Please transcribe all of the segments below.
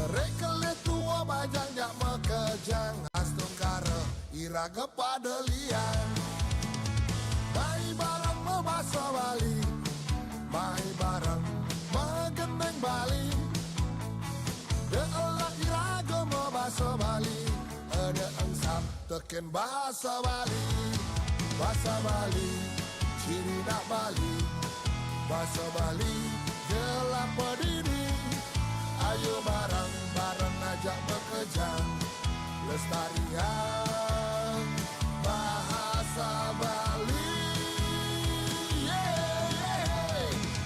cerai kelet tua bajang jak mekejang astung kare iraga padelian. Mai barang membasa Bali, mai barang mengeneng Bali. Deolah iraga membasa Bali, ada engsap teken bahasa Bali. Bahasa Bali, ciri nak Bali. Bahasa Bali, gelap berdiri. Ayo bareng-bareng ajak bekejang lestarian bahasa Bali.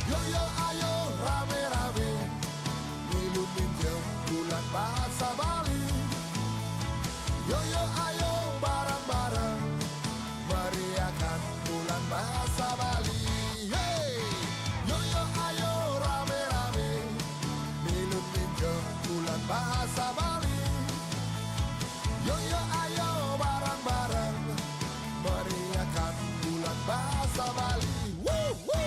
Yo yo ayo rame-rame milu minjem bulan bahasa Bali. Yo yo ayo bareng-bareng meriahkan bulan bahasa Bali. Yo yo ayo rame-rame milu minjem bulan bahasa Bali. Yo yo ayo bareng-bareng meriahkan bulan bahasa Bali. Woo woo.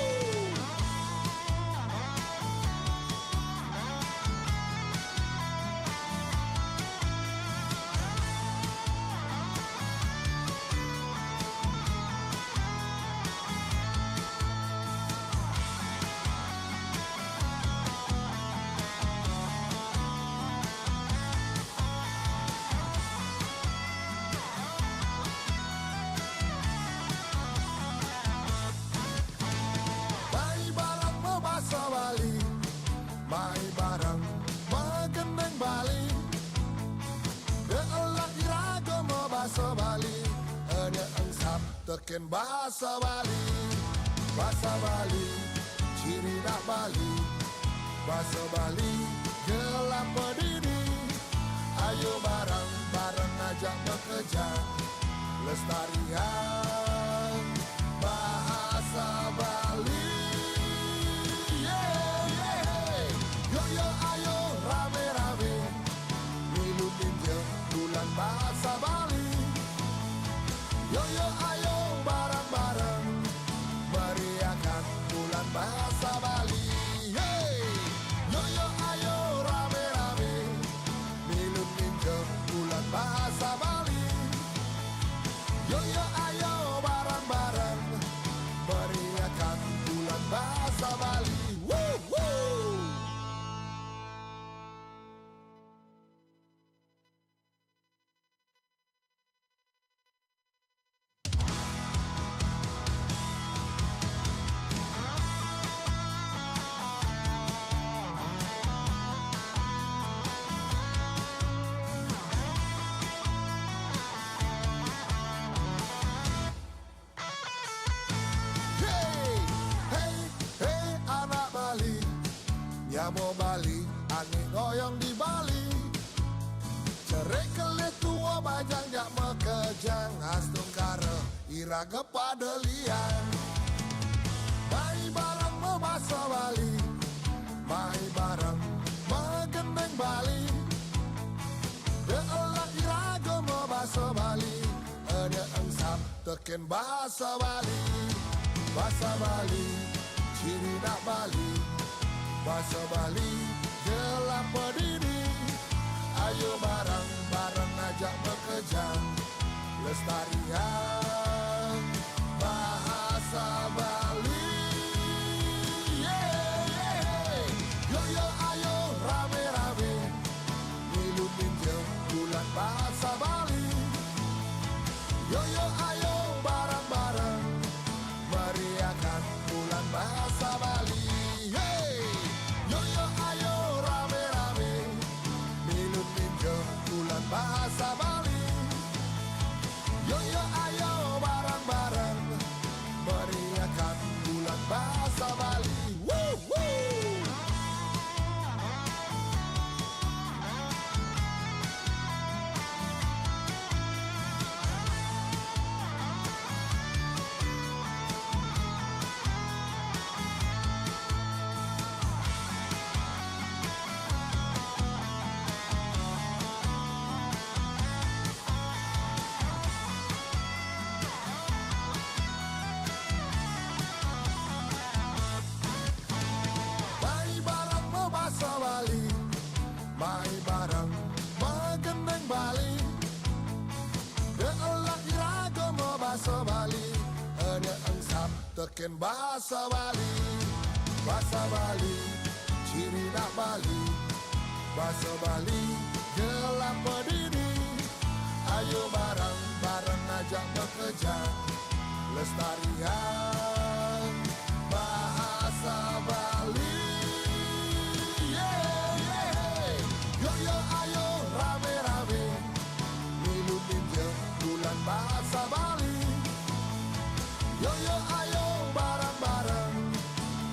Bali, mai barang mengeneng Bali. Deolah iraga membahasa Bali, ada engsap teken bahasa Bali. Bahasa Bali, ciri nak Bali. Bahasa Bali, gelap berdiri. Ayo bareng-bareng ajak bekejang lestarian bahasa Bali. Yo yo ayo rame-rame milu minjem bulan bahasa Bali. Yo yo ayo bareng-bareng meriahkan bulan bahasa Bali. Yo yo ayo rame-rame milu minjem bulan bahasa Bali. Yo yo ayo bareng-bareng meriahkan bulan bahasa Bali. Woo woo. Nyamo Bali, angin goyong di Bali. Cerai kelet tua bajang jak mekejang astung kare iraga padelian. Mai barang membahasa Bali, mai barang mengeneng Bali. Deolah iraga membahasa Bali, ada engsap teken bahasa Bali. Bahasa Bali, ciri nak Bali. Bahasa Bali, gelap berdiri. Ayo bareng-bareng ajak bekejang lestarian bahasa Bali. Yo yo ayo rame-rame milu minjem bulan bahasa Bali. Yo yo ayo bareng-bareng meriahkan bulan bahasa Bali. Yo yo ayo rame-rame milu minjem bulan bahasa Bali. Yo yo ayo bareng-bareng meriahkan bulan bahasa Bali. Woo woo. teken bahasa Bali. Bahasa Bali, ciri nak Bali. Bahasa Bali, gelap berdiri. Ayo bareng-bareng ajak bekerja, lestarian bahasa Bali. Yeah, yeah. Yo yo ayo rame-rame, milu ninja bulan bahasa Bali. Yo yo ayo bareng-bareng,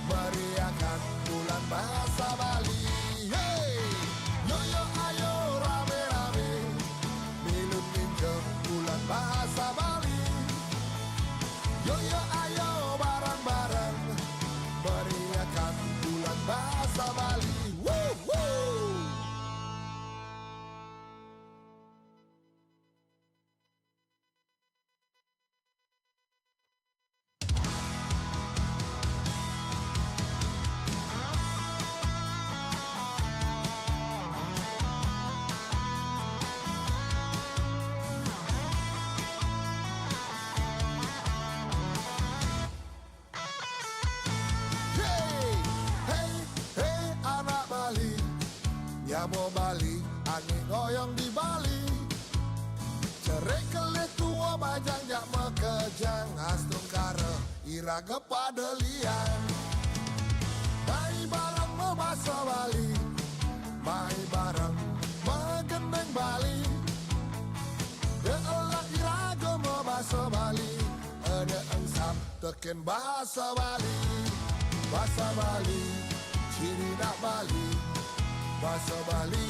meriahkan bulan bahasa Bali. Hey, yo yo ayo rame-rame, milu ninja bulan bahasa Bali. Yo yo ayo bareng-bareng, meriahkan bulan bahasa Bali. Woo, woo. Nyamo Bali, angin goyong di Bali. Cerai kelet tua bajang jak mekejang, astrum kare iraga padelian. Mai bareng membahasa Bali, mai bareng mengendeng Bali. Deelak iraga membahasa Bali, ada engsap teken bahasa Bali. Bahasa Bali, ciri nak Bali. Bahasa Bali,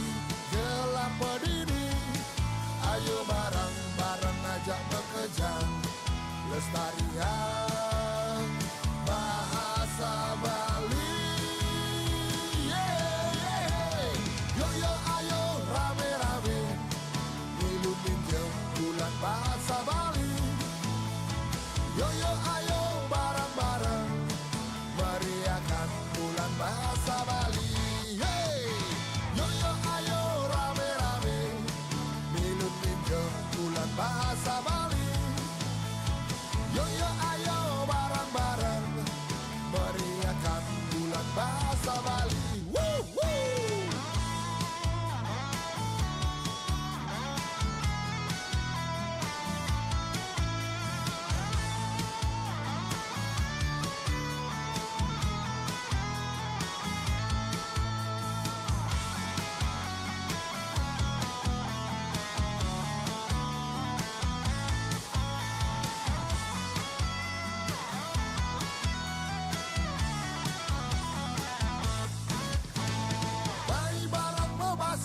gelap berdiri. Ayo bareng-bareng ajak bekerja, lestarian bahasa Bali. Yeah, yeah. Yo yo ayo rame-rame, milu ninja bulan bahasa Bali. Yo yo ayo bareng-bareng, meriahkan bulan bahasa Bali. Yo yo ayo rame-rame, milu ninja bulan bahasa Bali. Yo yo ayo bareng-bareng, meriahkan bulan bahasa Bali. Woo, woo.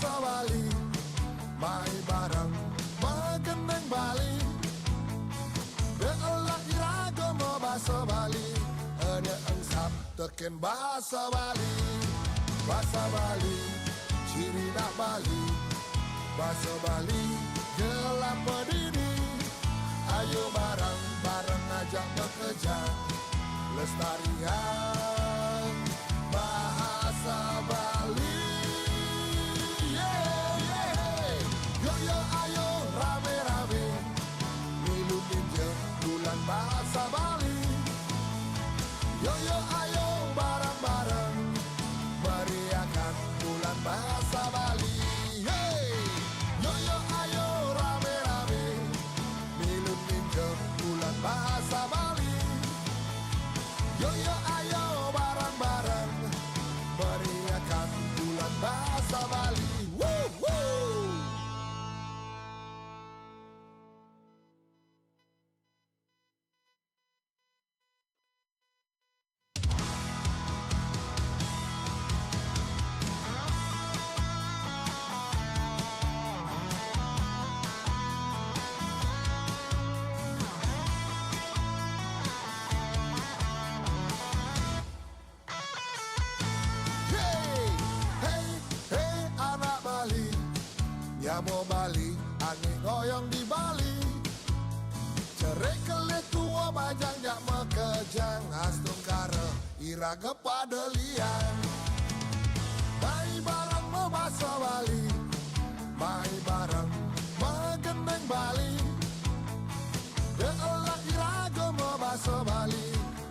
Bali, mai bareng mengendeng Bali. Deelak iraga membahasa Bali, ada engsap teken bahasa Bali. Bahasa Bali, ciri nak Bali. Bahasa Bali, gelap berdiri. Ayo bareng-bareng ajak bekerja, lestarian bahasa Bali. Yo yo ayo rame-rame, milu ninja bulan bahasa Bali. Yo yo ayo bareng-bareng, meriahkan bulan bahasa Bali. Hey, yo yo ayo rame-rame, milu ninja bulan bahasa Bali. Yo yo ayo bareng-bareng, meriahkan bulan bahasa Bali. Woo, woo. Nyamo Bali, angin goyong di Bali. Cerai kelet tua bajang jak mekejang, astrum kare iraga padelian. Mai bareng membahasa Bali, mai bareng mengendeng Bali. Deelak iraga membahasa Bali,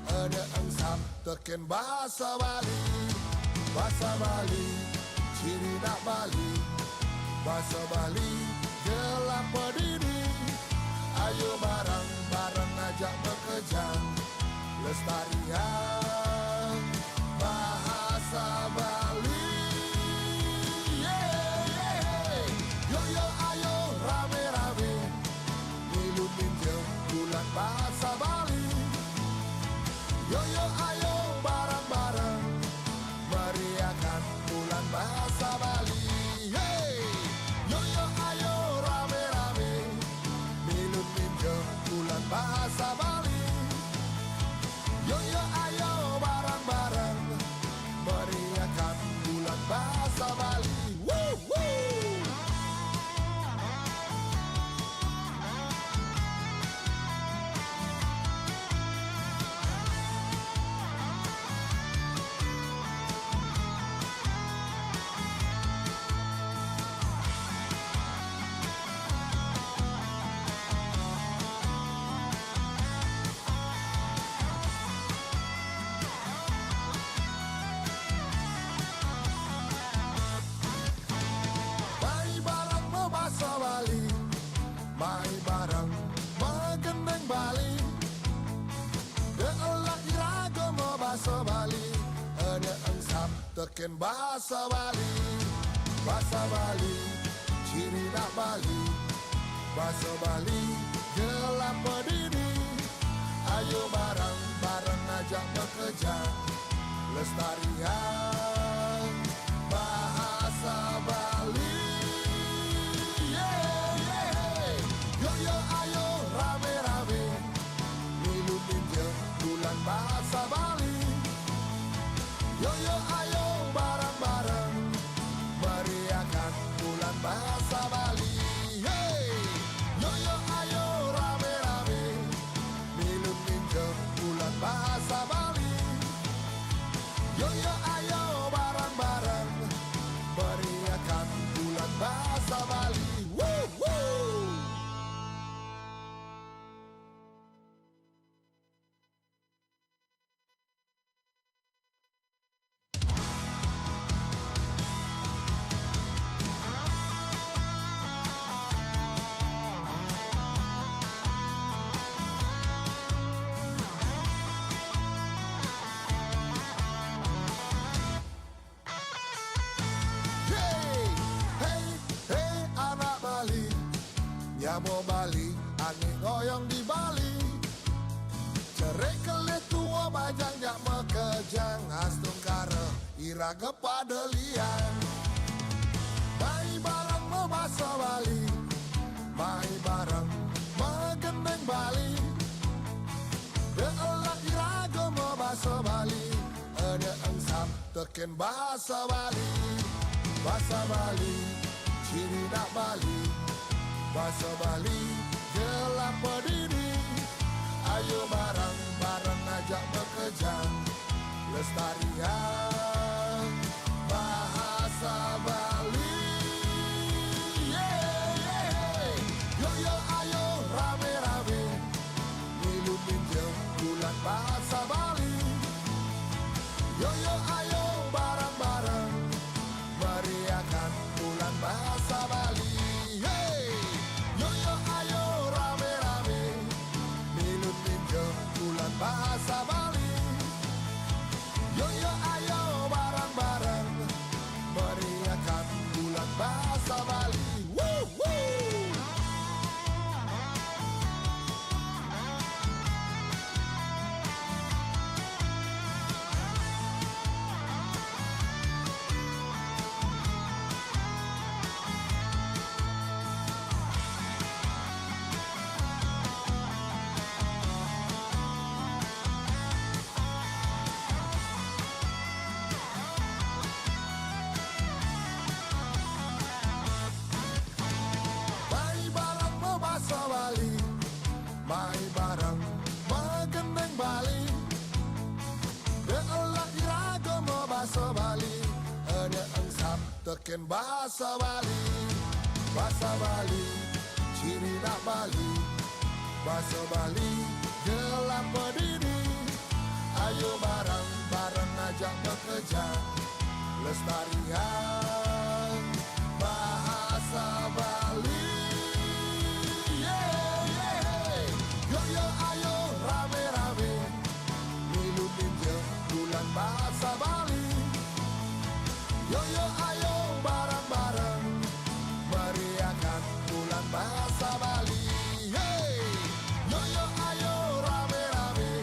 ada teken bahasa Bali. Bahasa Bali, ciri nak Bali. Bahasa Bali, gelap berdiri. Ayo bareng-bareng ajak bekerja, lestarian bahasa Bali. Yeah, yeah. Yo yo ayo rame-rame, milu minjem bulan bahasa Bali. Yo yo ayo bareng-bareng, meriahkan bulan bahasa Bali. Hey, yo yo ayo rame-rame, milu minjem bulan bahasa Bali. Yo yo ayo bareng-bareng, meriahkan bulan bahasa Bali. Woo, woo. Mari bareng mengendeng Bali, deulak iragama bahasa Bali, ada engsap teken bahasa Bali. Bahasa Bali, ciri nak Bali. Bahasa Bali, gelap berdiri. Ayo bareng-bareng ajak bekerja, lestarian bahasa Bali. Bahasa Bali. Yo yo ayo bareng-bareng, meriahkan bulan bahasa Bali. Hey, yo yo ayo rame-rame, milu minjem bulan bahasa Bali. Yo yo ayo bareng-bareng, meriahkan bulan bahasa Bali. Woo, woo. Nyamo Bali, angin goyang di Bali. Cerai kelet tua bajang jak mekejang, astung kare iraga pada liang. Mai barang membahasa Bali, mai barang mengendeng Bali. Deulak iraga membahasa Bali, ada engsap teken bahasa Bali. Bahasa Bali, ciri nak Bali. Bahasa Bali, gelap berdiri. Ayo bareng-bareng ajak bekerja, lestarian bahasa Bali. Yeah, yeah. Yo yo ayo rame-rame, milu minjem bulan bahasa Bali. Yo yo ayo bareng-bareng, meriahkan bulan bahasa Bali. Bahasa Bali. Yo yo ayo bareng-bareng, meriahkan bulan bahasa Bali. Woo, woo. Mai bareng mengendeng Bali, deulak iragama bahasa Bali, ada engsap teken bahasa Bali. Bahasa Bali, ciri nak Bali. Bahasa Bali, gelap berdiri. Ayo bareng ngajak bekerja lestarian bahasa Bali. Yeah, yeah. Yo yo ayo rame-rame milu ninja bulan bahasa Bali. Yo yo ayo bareng-bareng meriahkan bulan bahasa Bali. Hey, yo yo ayo rame-rame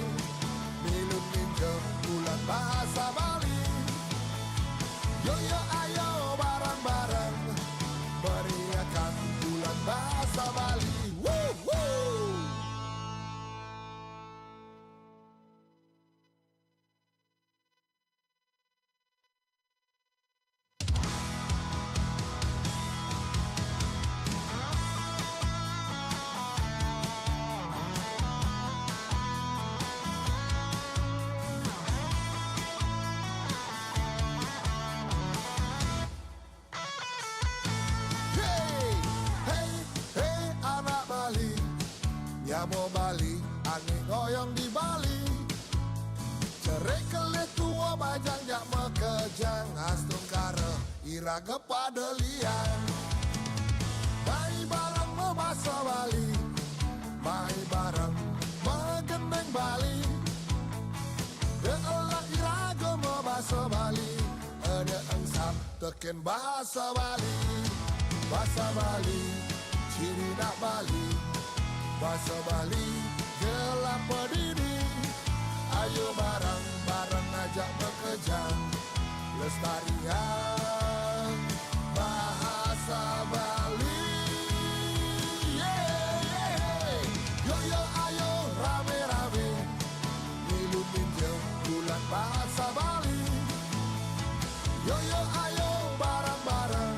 milu ninja bulan bahasa Bali. Yo yo ayo bareng-bareng meriahkan bulan bahasa Bali. Woo, woo. Nyamo Bali, angin goyong di Bali. Cerai kelet tua bajang jak mekejang, astung kare iraga pada liang. Mai bareng membahasa Bali, mai bareng mengendeng Bali. Deolah iraga membahasa Bali, ada engsap teken bahasa Bali. Bahasa Bali, ciri nak Bali. Bahasa Bali, gelap berdiri. Ayo bareng-bareng ajak bekerja lestarian bahasa Bali. Yeah, yeah. Yo yo ayo rame-rame milu ninja bulan bahasa Bali. Yo yo ayo bareng-bareng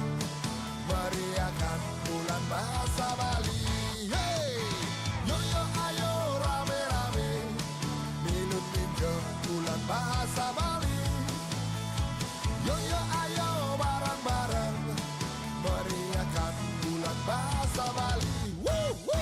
meriahkan bulan bahasa Bali. Bulan bahasa Bali. Yo yo ayo bareng-bareng meriahkan bulan bahasa Bali. Woo, woo.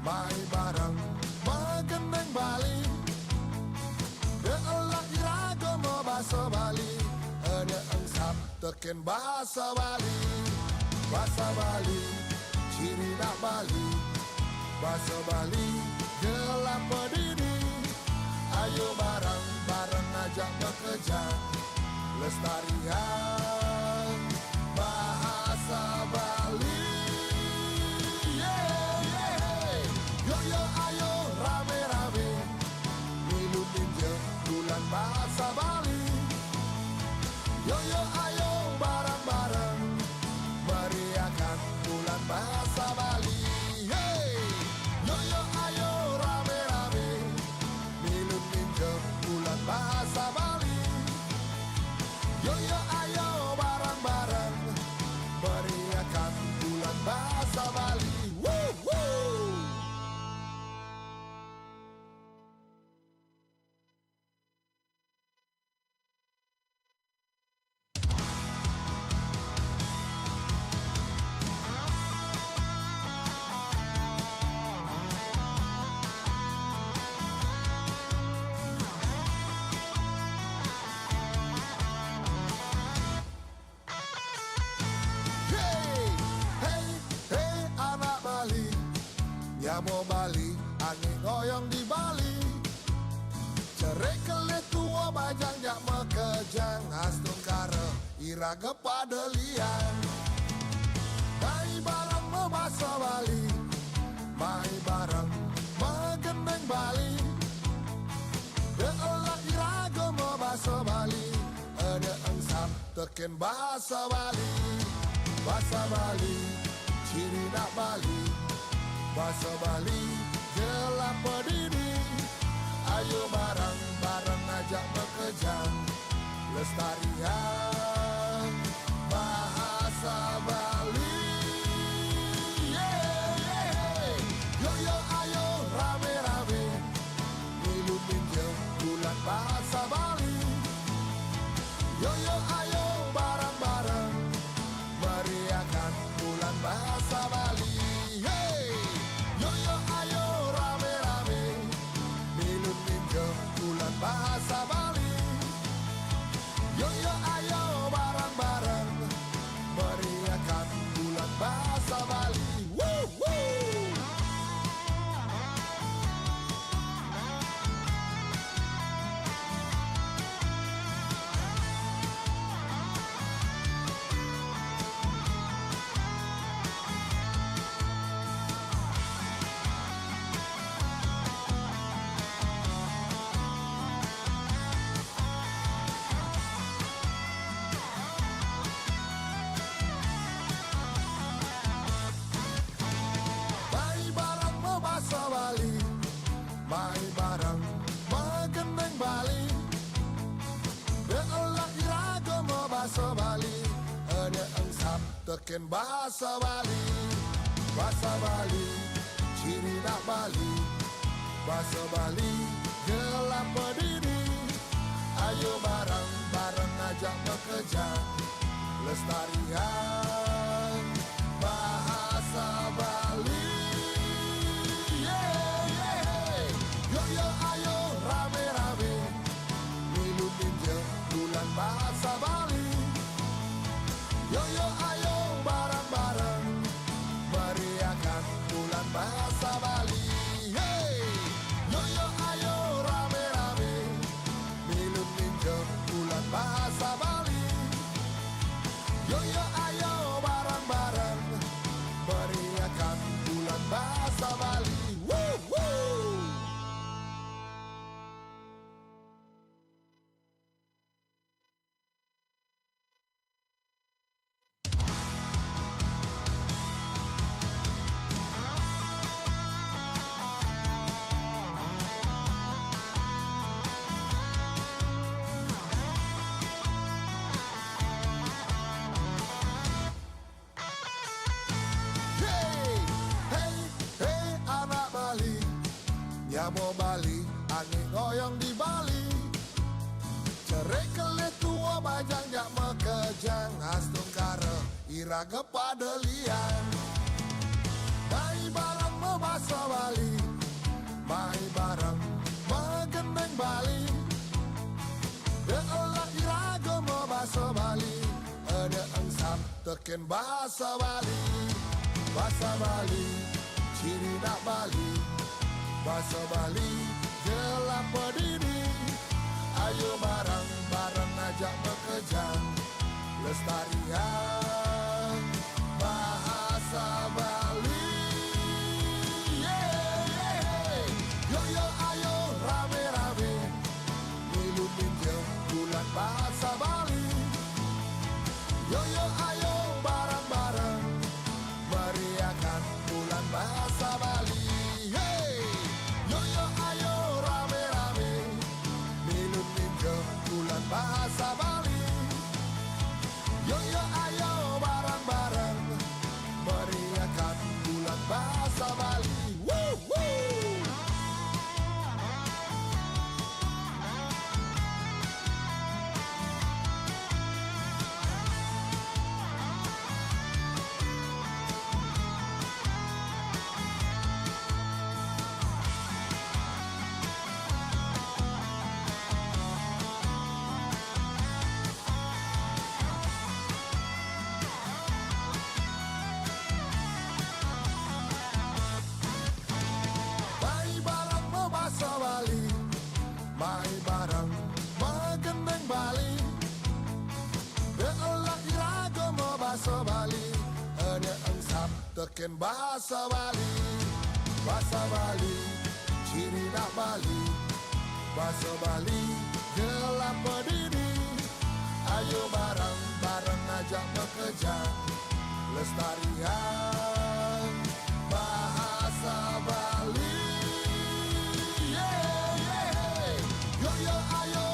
Mai bareng mengendeng Bali. Deolah iraga membahasa Bali, ada engsap teken bahasa Bali. Bahasa Bali, ciri nak Bali. Bahasa Bali, gelap berdiri. Ayo bareng-bareng ajak bekerja lestarian bahasa Bali. Yo yo ayo rame-rame milu ninja bulan bahasa Bali. Yo yo ayo bareng-bareng meriahkan bulan bahasa Bali. Hey, yo yo ayo rame-rame milu ninja bulan bahasa Bali. Yo yo ayo bareng-bareng meriahkan bulan bahasa Bali. Woo, woo. Nyamo Bali, angin goyong di Bali. Cerai kelet tua bajang jak mekejang, astung kare iraga pada liang. Mai bareng membahasa Bali, mai bareng mengendeng Bali. Deolah iraga membahasa Bali, ada engsap teken bahasa Bali. Bahasa Bali, ciri nak Bali. Bahasa Bali, gelap berdiri. Ayo bareng ngajak bekejang lestarian bahasa Bali. Yo yo ayo rame-rame milu minjem bulan bahasa Bali. Yo yo ayo bareng-bareng meriahkan bulan bahasa Bali. Yo yo ayo rame-rame milu minjem bulan bahasa Bali. Yo yo ayo bareng-bareng meriahkan bulan bahasa Bali. Woo, woo. Mai barang mengenang Bali, beolah iragama bahasa Bali, ada engsap teken bahasa Bali, bahasa Bali, ciri nak Bali, bahasa Bali, gelap berdiri, ayo bareng-bareng ajak bekejang, lestarian bahasa Bali. Yo ayo rame-rame milu minjem bulan bahasa Bali. Yo yo ayo bareng-bareng meriahkan bulan bahasa Bali. Yo yo ayo rame-rame milu minjem bulan bahasa Bali. Yo yo ayo bareng-bareng meriahkan bulan bahasa Bali. Woo, woo. Nyamo Bali, angin goyang di Bali. Cerai kelet tua bajang jak mekejang, astung kare iraga padelian. Mai barang membahasa Bali, mai barang mengenang Bali. Beolah iraga membahasa Bali, ada engsap teken bahasa Bali, bahasa Bali, ciri nak Bali. Bahasa Bali, gelap berdiri, ayo bareng-bareng ajak bekejang, lestarian bahasa Bali. Yo yo ayo rame-rame milu minjem bulan bahasa Bali. Yo yo ayo bareng-bareng meriahkan bulan bahasa Bali. Yo yo ayo rame-rame milu minjem bulan bahasa Bali. Yo yo ayo bareng-bareng meriahkan bulan bahasa Bali. Woo, woo. Mai barang mengenang Bali, beolah iragama bahasa Bali, ada engsap teken bahasa Bali, bahasa Bali, ciri nak Bali, bahasa Bali, gelap berdiri, ayo bareng-bareng ajak bekejang, lestarian bahasa Bali. Yo yo ayo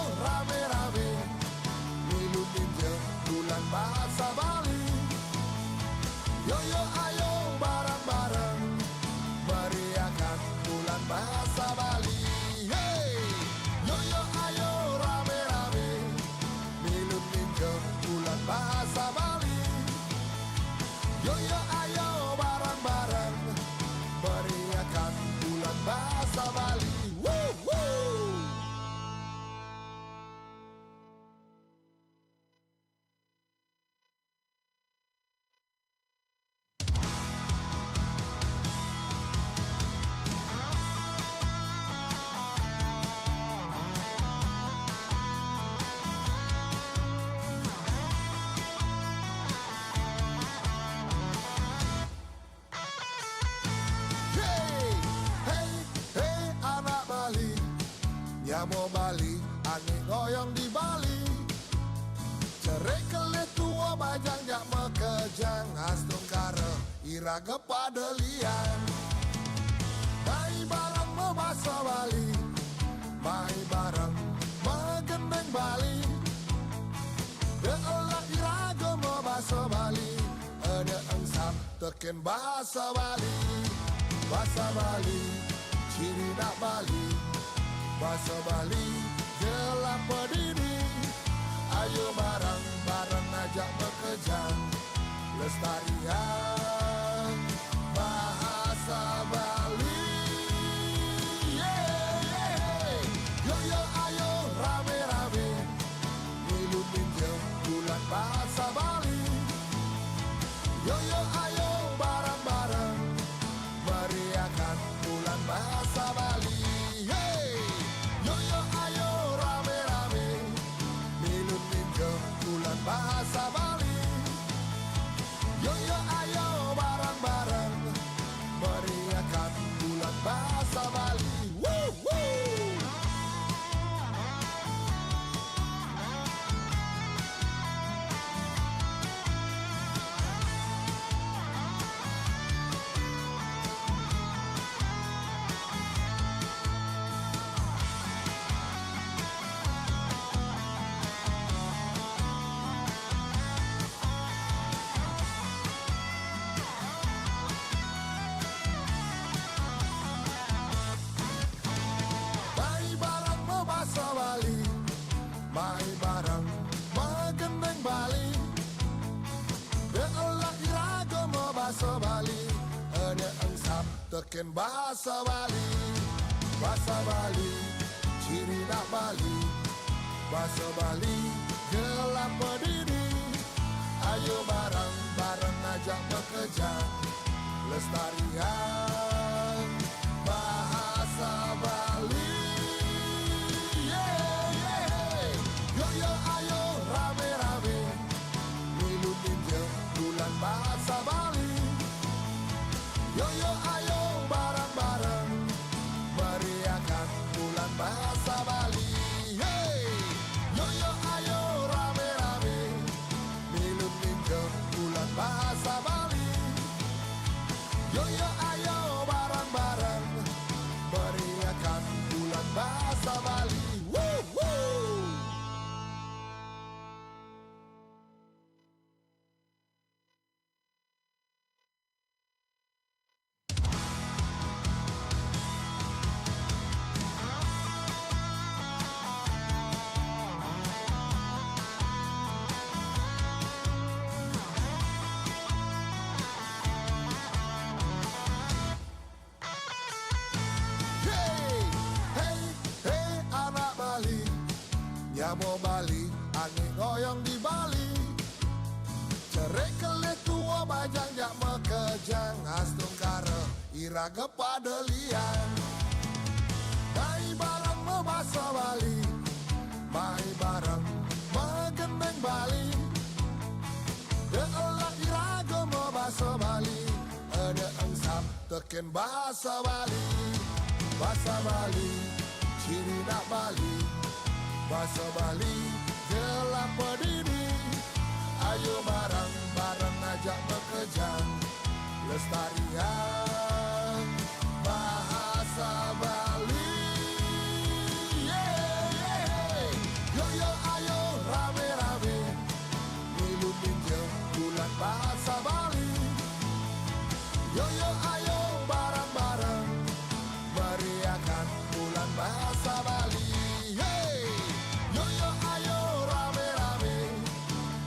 Nyamo Bali, angin goyang di Bali. Cerai kelet tua bajang jak mekejang, astrung kare iraga padelian. Mai barang membahasa Bali, mai barang mengendeng Bali. Deolah iraga membahasa Bali, ada engsap teken bahasa Bali. Bahasa Bali, ciri nak Bali. Bahasa Bali, gelap berdiri. Ayo bareng-bareng ajak bekejang, lestarian bahasa Bali. Yo yo ayo rame-rame, milu pinjam bulan bahasa Bali. Yo yo ayo bareng-bareng, meriahkan bulan bahasa Bali. Yo yo ayo rame-rame, milu pinjam bulan bahasa Bali. Yo yo ayo bareng-bareng, meriahkan bulan bahasa Bali. Woo, woo. Mai barang mengendeng Bali. Deolah iraga membahasa Bali, ada engsap teken bahasa Bali. Bahasa Bali, ciri nak Bali. Bahasa Bali, gelap berdiri. Ayo bareng-bareng ajak bekejang, lestarian bahasa Bali. Bulan bahasa Bali. Yo yo ayo bareng-bareng, meriahkan bulan bahasa Bali. Yo yo ayo rame-rame, milu pinjam bulan bahasa Bali. Yo yo ayo bareng-bareng, meriahkan bulan bahasa Bali. Woo, woo. Nyamo Bali, angin goyang di Bali. Cerai kelet tua bajang jak mekejang, astrung kare iraga padelian. Mai barang membahasa Bali, mai barang mengendeng Bali. Deolah iraga membahasa Bali, ada engsap teken bahasa Bali. Bahasa Bali, ciri nak Bali. Bahasa Bali, gelap berdiri. Ayo bareng-bareng ajak bekejang, lestarian bahasa Bali. Yo yo ayo rame-rame, milu pinjam bulan bahasa Bali. Yo yo ayo bareng-bareng, meriahkan bulan bahasa Bali. Yo yo ayo rame-rame,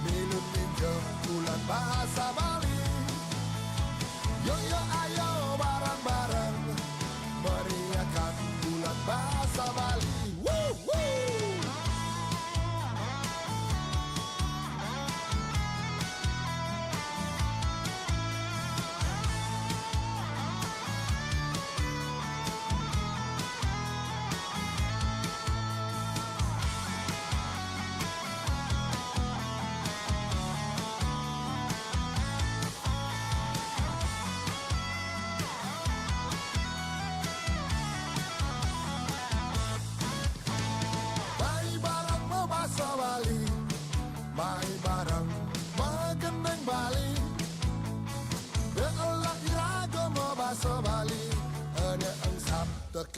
milu pinjam bulan bahasa Bali. Yo yo ayo bareng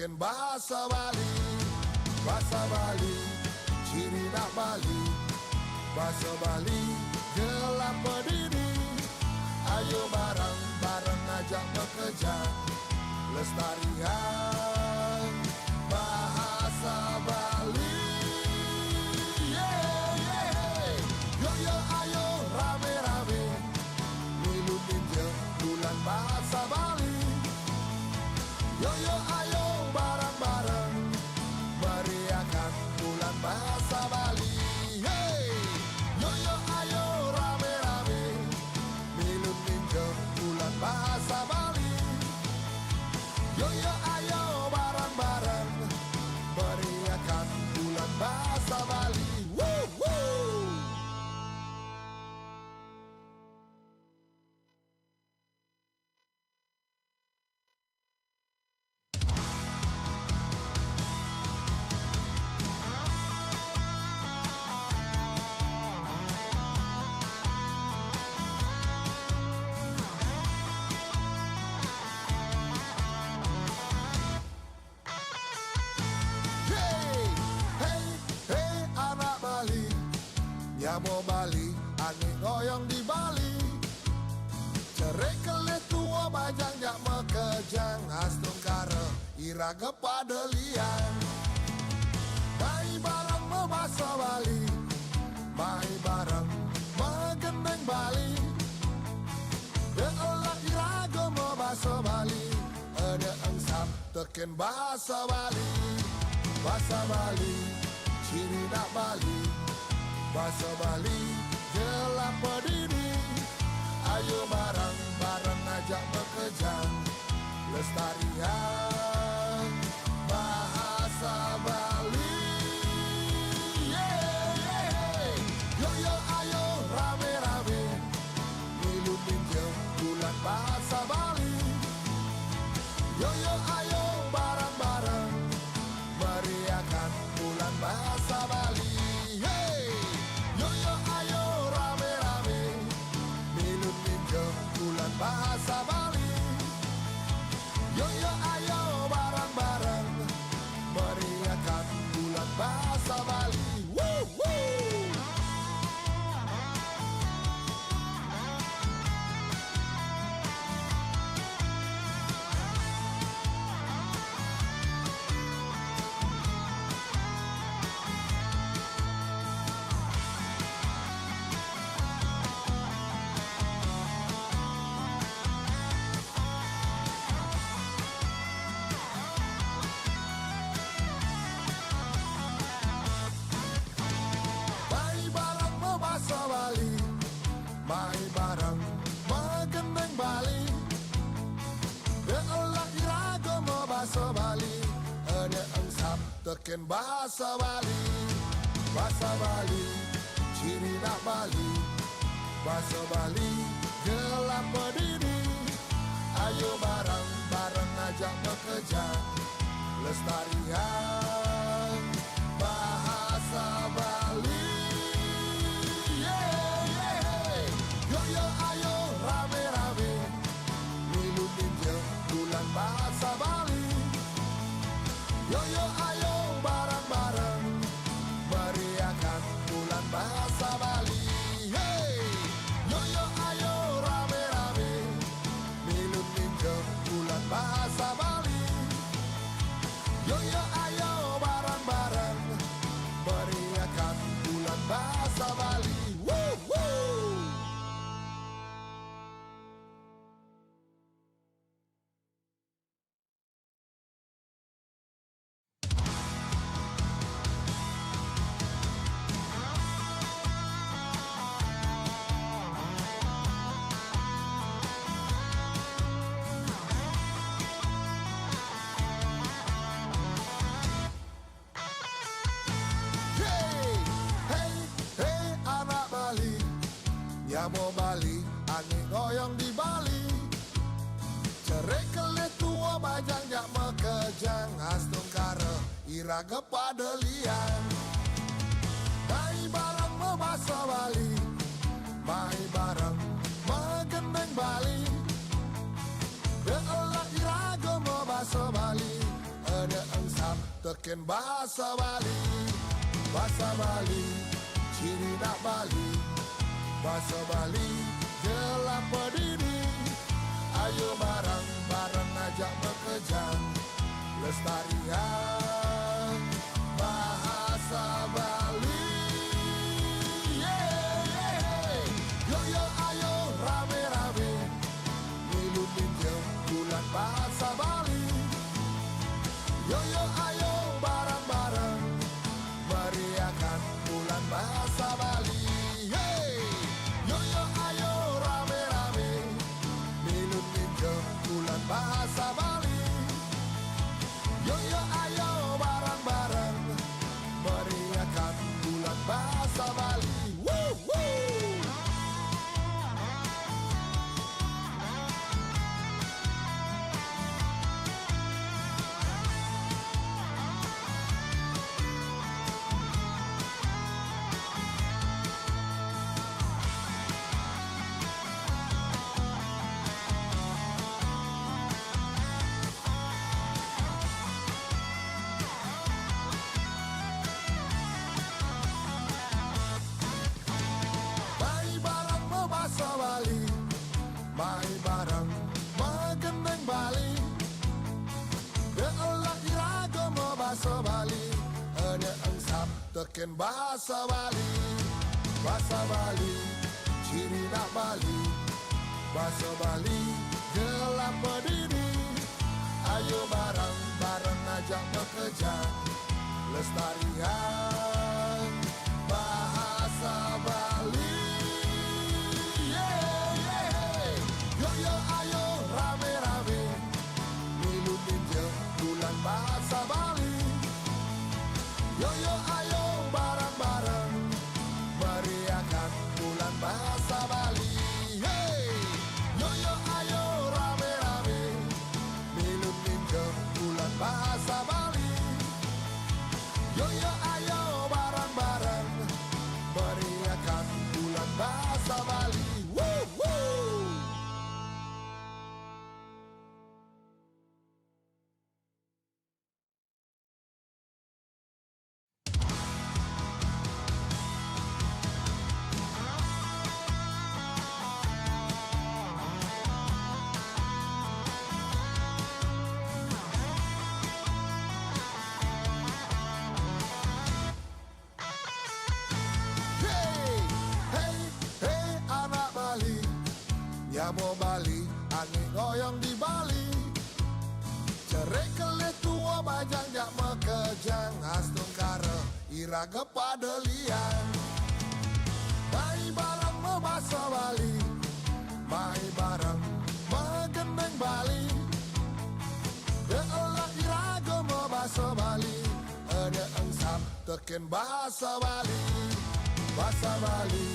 teken bahasa Bali. Bahasa Bali, ciri nak Bali. Bahasa Bali, gelap berdiri. Ayo bareng-bareng ajak bekerja, lestarian bahasa Bali. Yeah, yeah. Yo yo ayo rame-rame, milu ninja bulan bahasa Bali. Yo yo ayo bareng-bareng, meriahkan bulan bahasa Bali. Hey, yo yo ayo rame-rame, milu ninja bulan bahasa Bali. Yo yo ayo bareng-bareng, meriahkan bulan bahasa Bali. Woo, woo. Nyamo Bali, angin goyang di Bali. Cerai kelet tua bajang jak mekejang, astrung kare iraga pada liang. Mai barang membahasa Bali, mai barang mengendeng Bali. Deolah iraga membahasa Bali, ada engsap teken bahasa Bali. Bahasa Bali, ciri nak Bali. Bahasa Bali, gelap berdiri. Ayo bareng-bareng ajak bekerja, lestarian bahasa Bali. Yeah, yeah. Yo yo ayo rame-rame, milu ninja bulan bahasa Bali. Yo yo ayo bareng-bareng, meriahkan bulan bahasa Bali. Bulan bahasa Bali. Yo yo ayo bareng-bareng, meriahkan bulan bahasa Bali. Woo, woo. Mai barang mengendeng Bali. Deolah iraga membahasa Bali, ada engsap teken bahasa Bali. Bahasa Bali, ciri nak Bali. Bahasa Bali, gelap berdiri. Ayo bareng-bareng ajak bekerja, lestarian bahasa Bali. Bulan bahasa Bali. Yo yo ayo bareng-bareng, meriahkan bulan bahasa Bali. Hey, yo yo ayo rame-rame, milu ninja bulan bahasa Bali. Yo yo ayo bareng-bareng, meriahkan bulan bahasa Bali. Woo, woo. Nyamo Bali, angin goyang di Bali. Cerai kelet tua bajang jak mekejang, astrung kare iraga pada liang. Mai barang membahasa Bali, mai barang mengendeng Bali. Deolah iraga membahasa Bali, ada teken bahasa Bali. Bahasa Bali, ciri nak Bali. Bahasa Bali, jelas berdiri. Ayo bareng-bareng ajak bekerja, lestarian bahasa Bali. Yeah, yeah. Yo yo ayo rame-rame, milu ninjau bulan bahasa Bali. Yo yo ayo bareng-bareng, meriahkan bulan bahasa Bali. Hey, yo yo ayo rame-rame, milu ninjau bulan bahasa Bali. Yo yo ayo bareng-bareng, meriahkan bulan bahasa Bali. Woo, woo. Mari bareng membahasa Bali, mari bareng mengenang Bali. Beolah iraga membahasa Bali, ada engsap teken bahasa Bali. Bahasa Bali, ciri nak Bali. Bahasa Bali, gelap berdiri. Ayo bareng-bareng ajak bekerja, lestarian bahasa Bali. Yeah, yeah. Yo yo ayo rame-rame, milu ninjau bulan bahasa Bali. Yo yo ayo bareng-bareng, meriahkan bulan bahasa Bali. Hey, yo yo ayo rame-rame, milu ninjau bulan bahasa Bali. Yo yo ayo bareng-bareng, meriahkan bulan bahasa Bali. Woo, woo. Hey, hey, hey anak Bali, nyamo Bali, angin goyang di Bali. Cerai kelih tua bajang jak mekejang, astung kara iraga pada liang. Mari bareng membahasa Bali, mari bareng mengenang Bali. Beolah iraga membahasa Bali, ada engsap teken bahasa Bali. Bahasa Bali,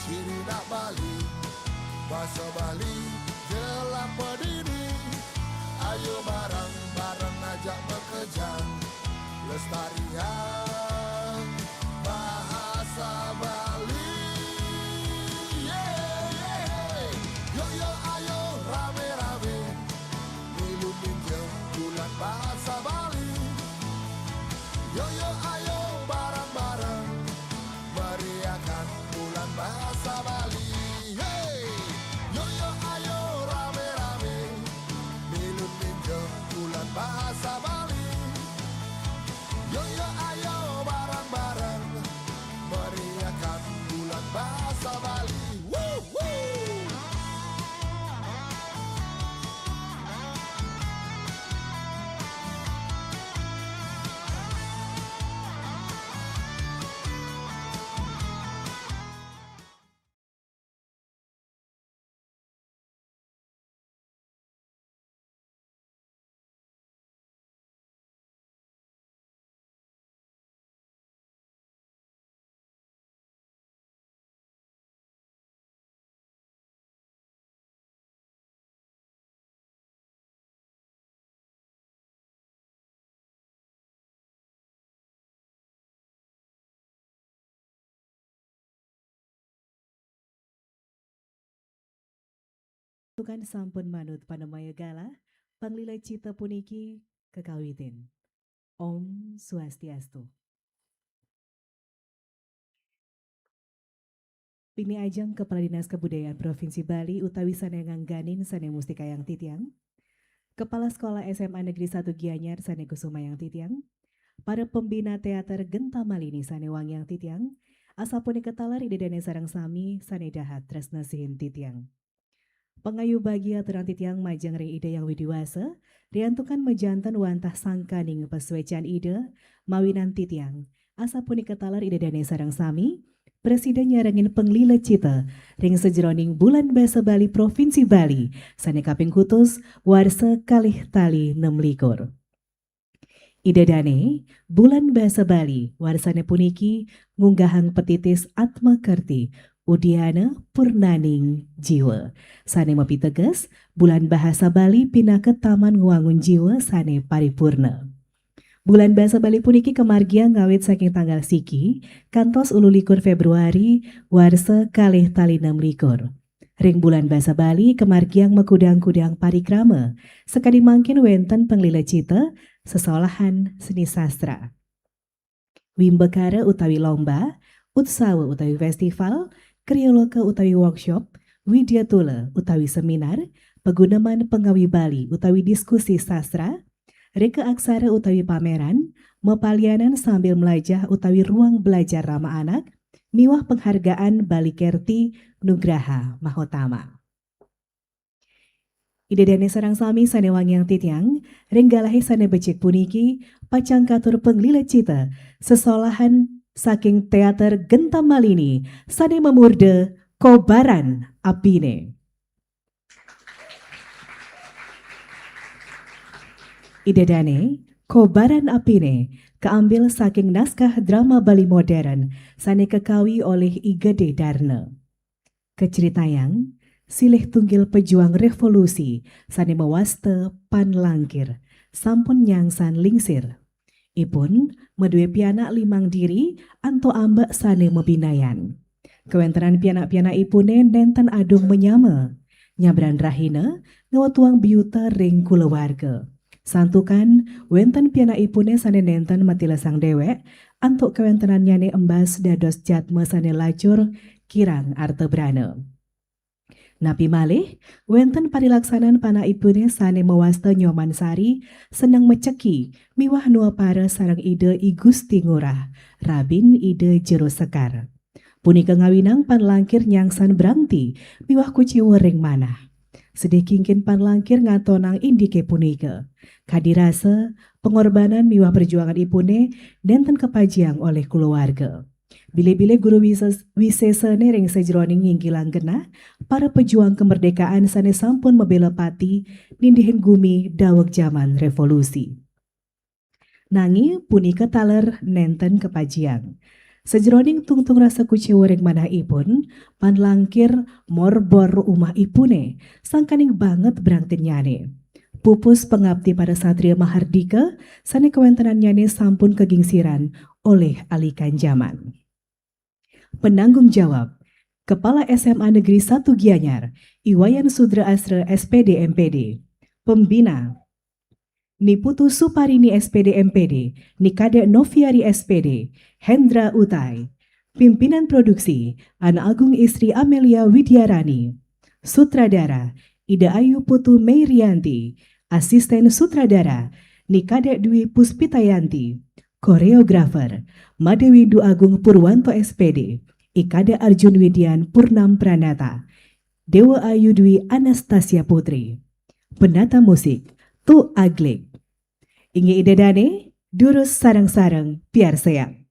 ciri nak Bali. Bahasa Bali, jelas berdiri. Ayo bareng-bareng ajak bekerja, lestarian bahasa Bali. Yeah, yeah. Yo yo ayo rame-rame, milu ninjau bulan bahasa Bali. Yo yo ayo bareng-bareng, meriahkan bulan bahasa Bali. Hey, yo yo ayo rame-rame, milu ninjau bulan bahasa Bali. Yo yo ayo bareng-bareng, meriahkan bulan bahasa Bali. Woo, woo. Tukan sampun manut panemaya gala, panglila cita puniki kekawitin. Om Swastiastu. Pini Ajeng Kepala Dinas Kebudayaan Provinsi Bali utawi Sane Ngangganin Sane Mustika Yang Titiang, Kepala Sekolah SMA Negeri 1 Gianyar Sane Kusuma Yang Titiang, para pembina teater Genta Malini Sane Wang Yang Titiang, asapune ketalar ide dane sarang sami Sane Dahat Tresna Sihin Titiang. Pengayu bagi aturan Titiang majang ring ide yang widiwasa, riantukan mejantan wantah sangkaning peswecan ide, mawinan Titiang, asapune ketalar ide dane sarang sami, Presiden nyarengin penglila cita ring sejeroning bulan Basa Bali Provinsi Bali sane kaping kutus warsa kalih tali 6 likur. Idedane bulan Basa Bali warsane puniki ngunggahan petitis Atma Kerti Udiana Purnaning Jiwa. Sane mapiteges bulan Bahasa Bali pindah ke Taman Nguangun Jiwa sane paripurna. Bulan Basa Bali puniki kemargia ngawit saking tanggal siki, kantos 21 Februari, warsa kalih tali 6 likur. Ring bulan Basa Bali kemargiang mekudang-kudang parikrama, sekali mangkin wenten penglila cita, sesolahan seni sastra. Wimbekara utawi lomba, utsawa utawi festival, krioloka utawi workshop, widyatula utawi seminar, peguneman pengawi Bali utawi diskusi sastra, reka aksara utawi pameran, mepalianan sambil melajah utawi ruang belajar ramah anak, miwah penghargaan Bali Kerti Nugraha Mahotama. Ide dane sarang sami sane wangyang titiang, renggalahi sane becik puniki, pacang katur penglila cita, sesolahan saking teater Genta Malini, sane memurde kobaran apine. Idedane, kobaran apine, keambil saking naskah drama Bali modern, sane kekawi oleh Igede Darna. Keceritayang, silih tunggil pejuang revolusi, sane mewaste pan langkir, sampun nyangsan lingsir. Ipun, medue pianak limang diri, anto ambak sane mebinayan. Kewenteran pianak-pianak ipune nenten adung menyama, nyabran rahina, ngewatuang biuta ring kulawarga. Santukan, wenten pianak ipune sane nenten matila sang dewek, antuk kewentenan nyane embas dados jatme sane lacur, kirang artebrana. Napi malih, wenten parilaksanan pana ipune sane mewasta nyoman sari, senang meceki, miwah nua para sarang ide I Gusti Ngurah, rabin ide jero sekar. Punika ngawinang panlangkir nyangsan berangti, miwah kuciwa ring manah. Sedih kingkin panlangkir ngatonang indike punika. Kadirasa, pengorbanan miwah perjuangan ipune, denten kepajiang oleh keluarga. Bile-bile guru wisesane ring sejroning nginggilang genah, para pejuang kemerdekaan sane sampun membela pati, nindihin gumi daweg zaman revolusi. Nangi punika taler nenten kepajiang. Sejroning tungtung rasa kuciwa ring manahipun, panlangkir morbor umah ipune, sangkaning banget berangtin nyane. Pupus pengabdi pada Satria Mahardika, sane kewentenan nyane sampun kegingsiran oleh alikan zaman. Penanggung jawab, Kepala SMA Negeri 1 Gianyar, Iwayan Sudra Asra SPD MPD. Pembina, Niputu Suparini SPD MPD, Nikade Noviari SPD, Hendra Utai. Pimpinan Produksi, Ana Agung Istri Amelia Widyarani. Sutradara, Ida Ayu Putu Meirianti. Asisten Sutradara, Nikade Dwi Puspitayanti. Koreografer, Madewi Du Agung Purwanto SPD. Ikada Arjun Widian Purnam Pranata. Dewa Ayu Dwi Anastasia Putri. Penata musik, Tu Aglik. Inge idedane, durus sarang-sarang piar sayang.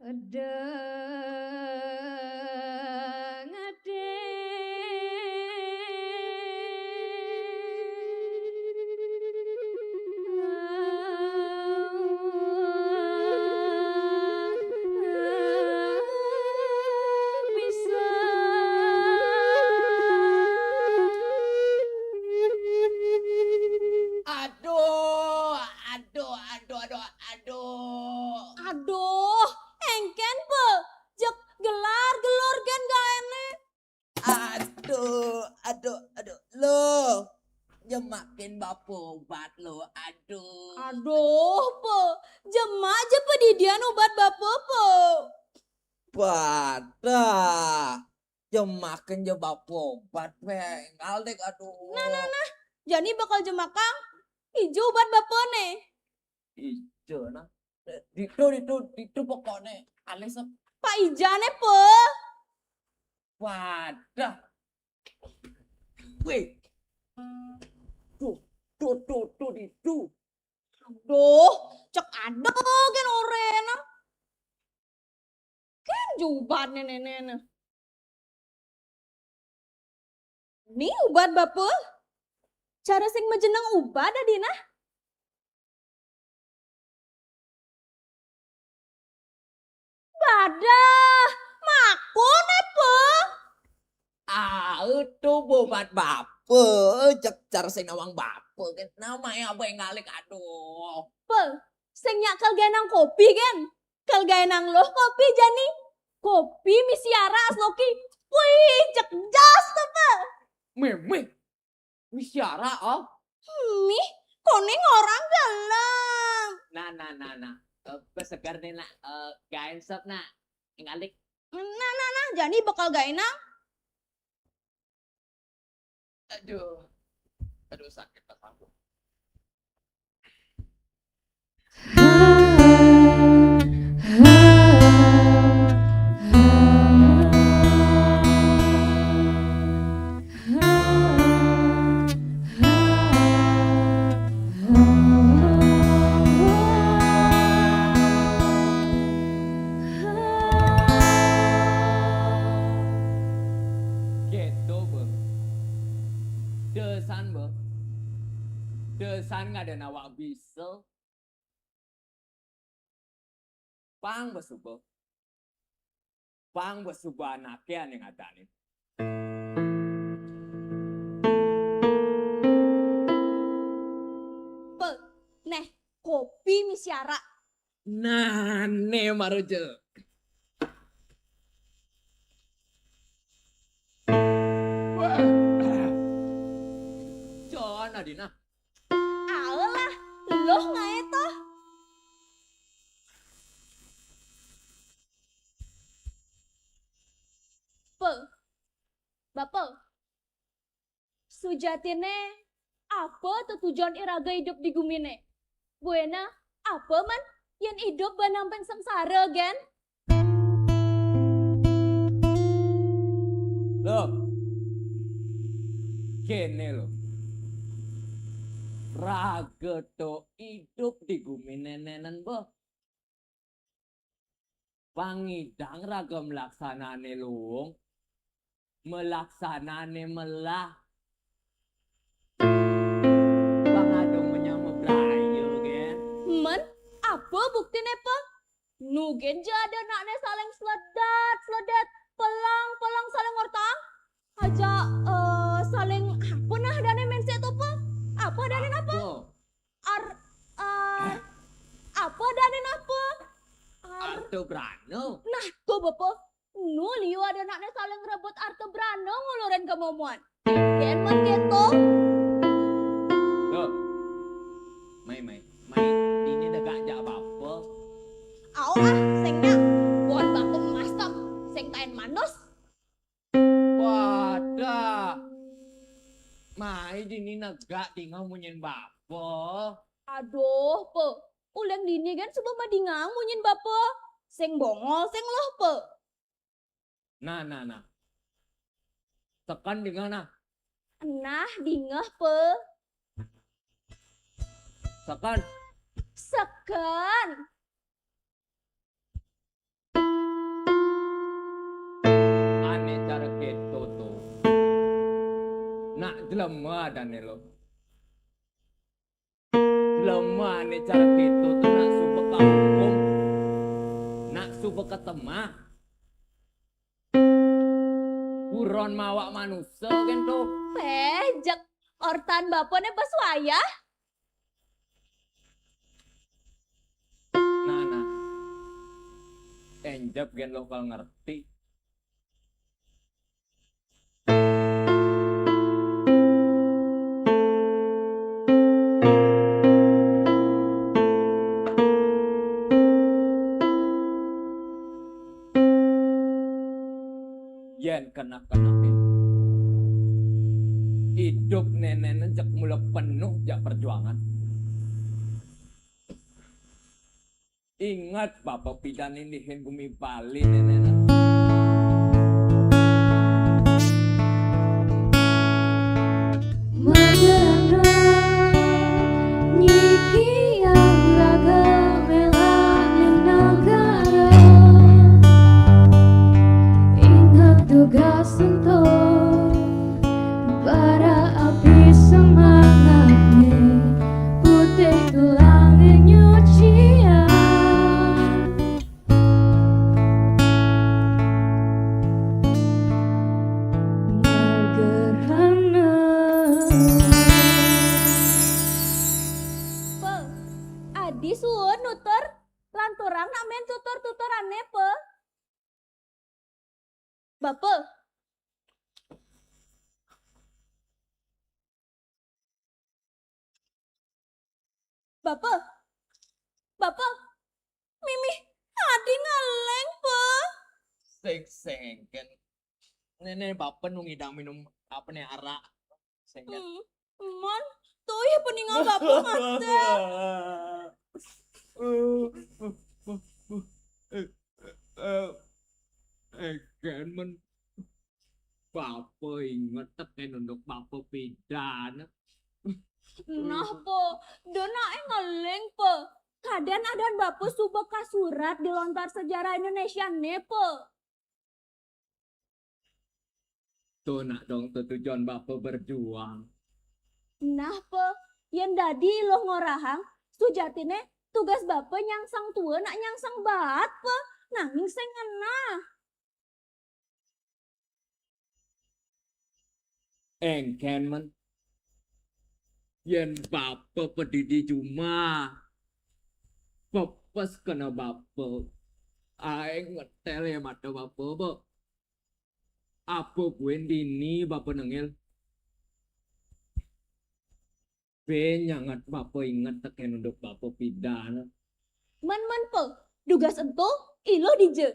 Edeng Aduh, aduh, aduh, aduh, aduh. Aduh, engken pe. Jek gelar gelor gen gak enek. Aduh. Lo, makin bapobat lo. Aduh. Aduh pe. Jemak je pedidian obat bapak pe. Pada. Makin je bapobat. Pengal dek, aduh. Nah. Jadi bakal jemakang. Ijo obat bapak nih. Ijo nah. Itu pokoknya. Ales Pak Ijane pe. wadah. Wih. Tuh, itu. Aduh, cek ada gen orena. Kan jubat nenek-nenek. Ini ubat bapak. Cara sing majeneng ubat adina. Badah, makon apa? Itu bobat bape. Cek cara sing nawang bape. Kan namanya apa yang ngalik, aduh. Pe, sing nyak kalganang kopi kan? Kalganang loh kopi jani. Kopi misiara asloki. Wih, cek jas apa? Mimi. Bisyara, oh. Mih, kuning orang galang. Nah. Kesegar nih nak. Gain sop nak. Ngalik. Nah, jadi bakal gak enak. Aduh sakit pasangku. Gitu, Bu. Desan, Bu. Desan nggak ada nawak bisa. Pang besubo. Pang besubo anaknya yang ada nih. Pe, neh, kopi misiara. Nah, nih marujo. John Adina. Alah, loh nggak itu? Pe, bapak, sujatine apa tuh tujuan iraga hidup di gumine? Buena, apa man? Yang hidup banampen sengsara gen? Loh. Kene lo. Raga to hidup di gumi nenenan, Bo. Pangidang raga melaksanane luung. Melaksanane melah. Pangadong menyamuk rayu, gen. Men, apa buktinya pe? Nugen ada naknya saling seledat, pelang saling ngortang. Aja saling apa nah dane mense itu pe? Apa dane apa? Apa dane apa? Arto Brano. Nah, tuh bapak, liu ada naknya saling rebut artebrano ngulurin kemomuan. Gen man gitu. Loh. Mai. Ini degak jak apa? Au sengnya buat bapak masam, seng tain manus. Wadah. Mai dini negak tinggal munyin bapo. Aduh, pe. Ulang dini kan sebab madingang munyin bapak. Seng bongol, seng loh, pe. Nah. Tekan dengan nah. Nah, dingah, pe. Tekan. Sekan. cara gitu tuh. Nak jelema dan lo. Jelema nih cara gitu tuh nak suka kampung. Nak suka ketema. Buron mawak manusia kan tuh. Pejek ortan bapone peswaya. Nah. Enjap gen lokal ngerti. Yen kena-kenain. Hidup nenek jak mulai penuh jak perjuangan. Ingat Bapak pidan ini bumi Bali nenek. Tugas untuk bara api semangatnya putih tulangnya nyucian margerhana. Pe, adi suun nutur lanturang nak main tutur-tuturane pe. Bapak. Bapak. Mimi, adi ngaleng pe. Seng-seng nenek Bapak nu ngidang minum apa nih arak. Sengken. Man, tuh ya peningal bapak mata. Kan men Bapak ingat teken untuk Bapak pidan. Nah po, dona ngaleng po. Kadang ada bapak subek surat di lontar sejarah Indonesia nih po. Tuh nak dong tujuan Bapak berjuang. Nah po, yang dadi loh ngorahang, sujatine tugas bapak nyangsang tua nak nyangsang bat po. Nanging sing ngena. Engken men. Yen Bapak pedidi cuma. Pepes kena Bapak. Aing ngetel ya mata Bapak bo. Apa buen dini Bapak nengil. Nyangat Bapak ingat teken untuk Bapak pidana. Men po, dugas ento ilo dije.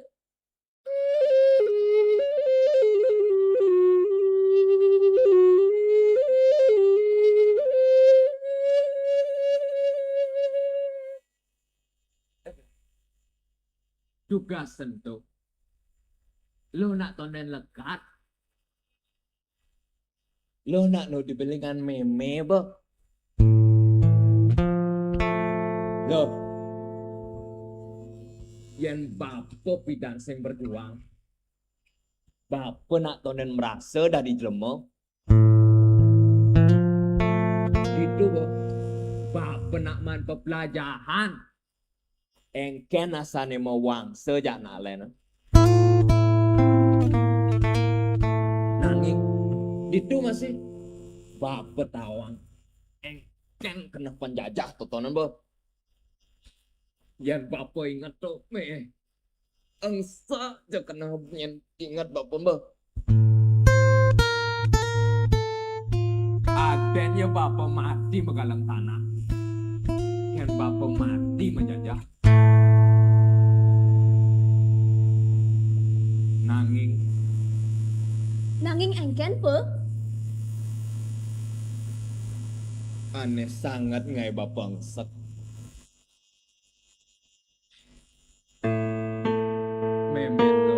Juga sentuh. Lo nak tonden lekat. Lo nak no dibelikan meme bo. Lo. Yen Bapak pidan sing berjuang. Bapak nak tonden merasa dari jelema. Itu bo. Bapak nak man pelajaran. Engken asane mau wang sejak nak lena. Nanging itu masih Bapak tawang. Engken kena penjajah totonan bo. Yang Bapak ingat tuh me. Engsa aja kena ingat Bapak bo. Adanya Bapak mati megalang tanah. Yang Bapak mati menjajah. Nanging engken pe. Aneh sangat ngai Bapakngsek. Memen lo.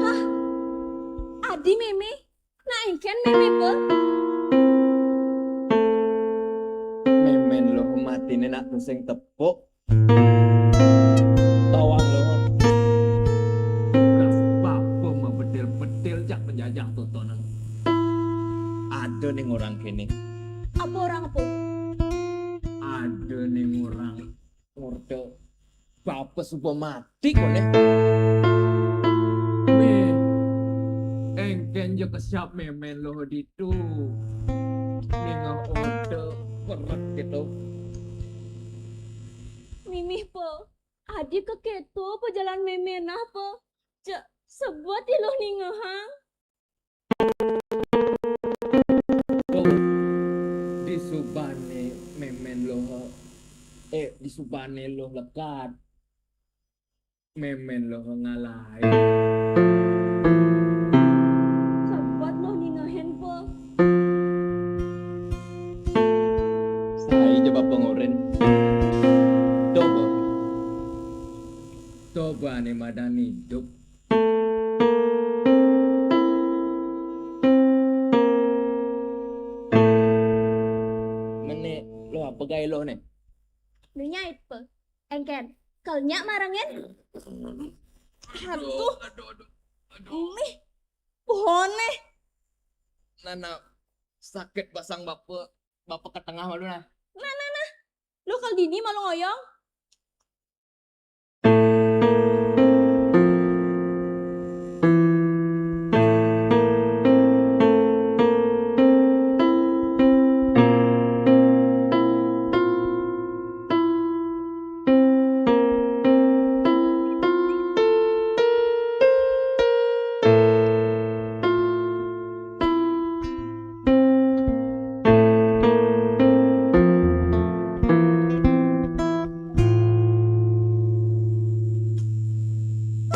Hah? Adi mimi? Nah engken mimi pe. Memen lo mati nak tuseng tepuk. Tawang lo. Gas Bapak membedel-bedel jak ada ning orang kene. Apa orang apa? Ada ning orang ngorde bapak sudah mati kok nih. Engken jo kesiap memen lo ditu. Ningah orde perut gitu. Mimih po. Adik ke keto po jalan memenah po. Sebuat iluh ningahang. Tuh, di subane memen lo di subane lo lekat. Memen lo ngalai. Sebuat lo ningahin po. Saya coba pengoren. Coba. Coba nih madan hidup. Mene lo apa gaya lo nih? Nyait po. Engken. Kalnya marangin. Aduh. Mih. Pohon nih. Nana sakit basang bapak ke tengah malu nah. Lo kal dini malu ngoyong.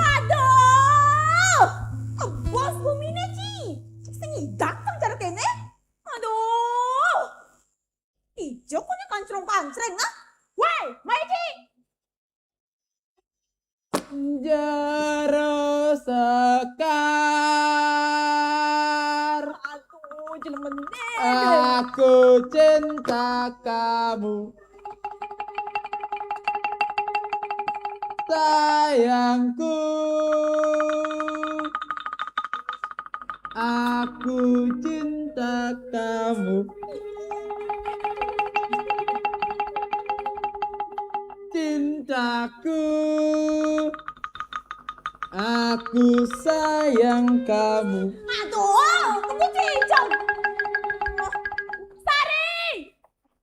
Aduh! Bos bumine Ci. Sengidak kan cara kene. Aduh! Ijo punya kancrong-kancreng ah. Woi, Mai Ci. Jaro sekar. Aduh, jelemen deh. Aku cinta kamu. Sayangku. Aku cinta kamu. Cintaku. Aku sayang kamu. Aduh, kamu cincang. Sari!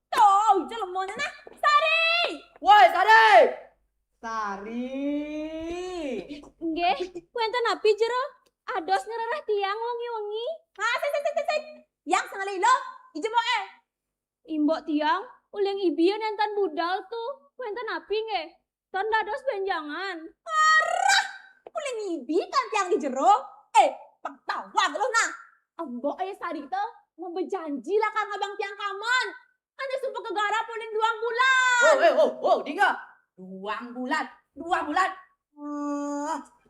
Tuh, jelemonnya nah. Sari! Woi, Sari! Sari! Nggih, kuenten api jero. Ados nyerereh tiang wengi-wengi. Ah, sik. Yang sengalilo, ijo moe. Imbok tiang, uling ibian enten budal tuh. Kuenten api nggih. Ton dados benjangan. Arah! Uling ibi kan tiang di jero. Pektawa geloh nah. Mbok Sari tuh mau berjanji lah kan ngabang tiang kaman. Ada sumpah kegarap uling 2 bulan. Dinga. 2 bulan.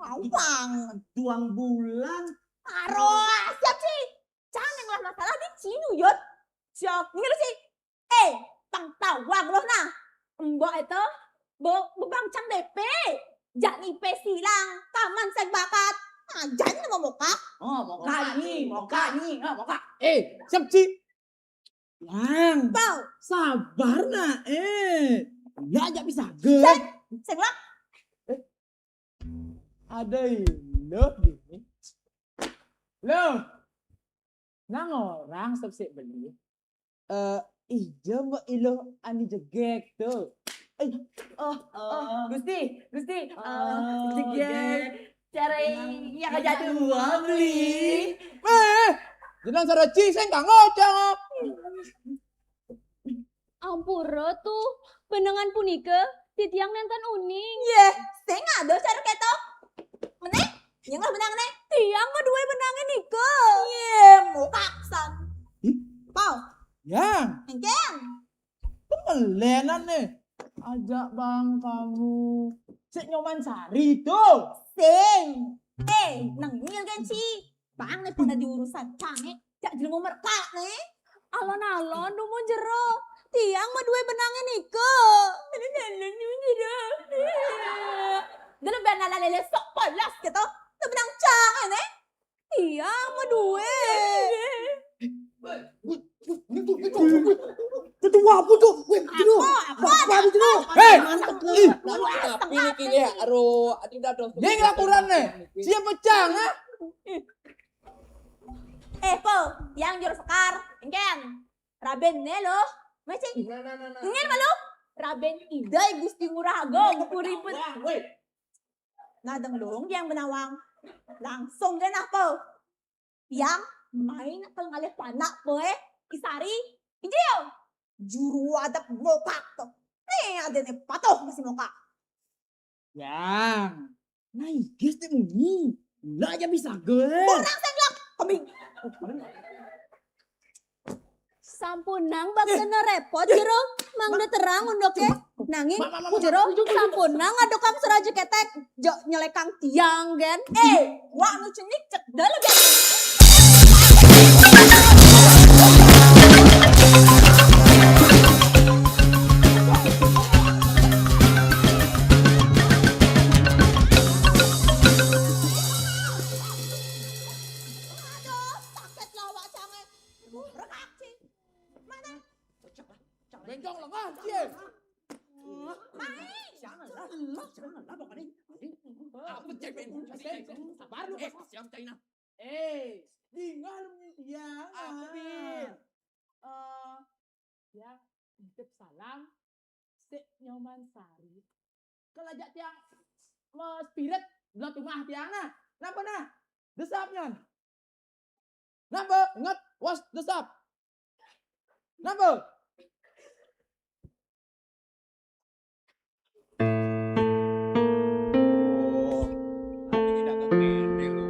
Awang. 2 bulan. Aro, siap sih. Jangan lah masalah di Cinu yot. Siap, ngilu sih. Pang tawa geloh nah. Mbok itu, bebang cang DP. Jani pe silang, kaman seg bakat. Jangan mau moka. Moka nih. Siap sih. Yang, Bau, sabar nak. Ya, aja bisa. seg lah. Ada lo ini. Lo. Nang orang sepsik beli. Ijo mbak ilo ani jegek tuh. Gusti, jegek. Cara yang aja dua beli. Jenang saraci saya nggak ngocok. Ampura tuh, benengan punika, titiang nenten uning. Saya ada cara keto. Meneh, yang lah benang neh. Tiang mah dua benangnya nika. Mau kaksan. Pau, Yang, engkeng. pemelenan nih. Ajak bang kamu. Sik nyoman sari tuh. Sing. Nang ngil kan ci. Bang nih pernah diurusan cange. Jak jelemu merkak nih. Alon-alon dumu jero. Tiang mah dua benangnya nika. Dalam benar lele sok polos gitu. Tuh benang cange nih. Tiang mah dua. Tuh apa tuh? Weh, itu. Apa itu? Hei! Ih, Tapi ini kini aro tidak dong. yang laporan nih. Siapa cang, ha? Po, yang juru sekar, engken. Raben ne lo, masih engken malu. Raben idai Gusti Ngurah Agung puripun. Nah dong yang benawang. Langsung gen apa? Yang main pengalih panak po Isari. Ijo. Juru adap bokak to. Nih ada nih patuh masih muka. Yang. Nah, guys teh muni. Lah aja bisa ge. Orang senglak kami. Sampun nang baktena repot jero mang de terang undoke nanging jero sampun nang adokang seraja ketek jo nyelekang tiang gen Wah nu cenik cek dalam ya. Aduh, sakit lawak sangat. Rekak sih. Mana? Bencong lah kan, cie. Main. Jangan lah pokoknya. Apa cek ben? Sabar lu. Siap China. Tinggal dia. Apa bin? Ya, titip salam. Sik nyoman sari. Kelajak tiang spirit belah rumah tiang nah. Napa nah? Desapnya. Napa? Ingat, was desap. Napa? Tadi tidak kepede lu.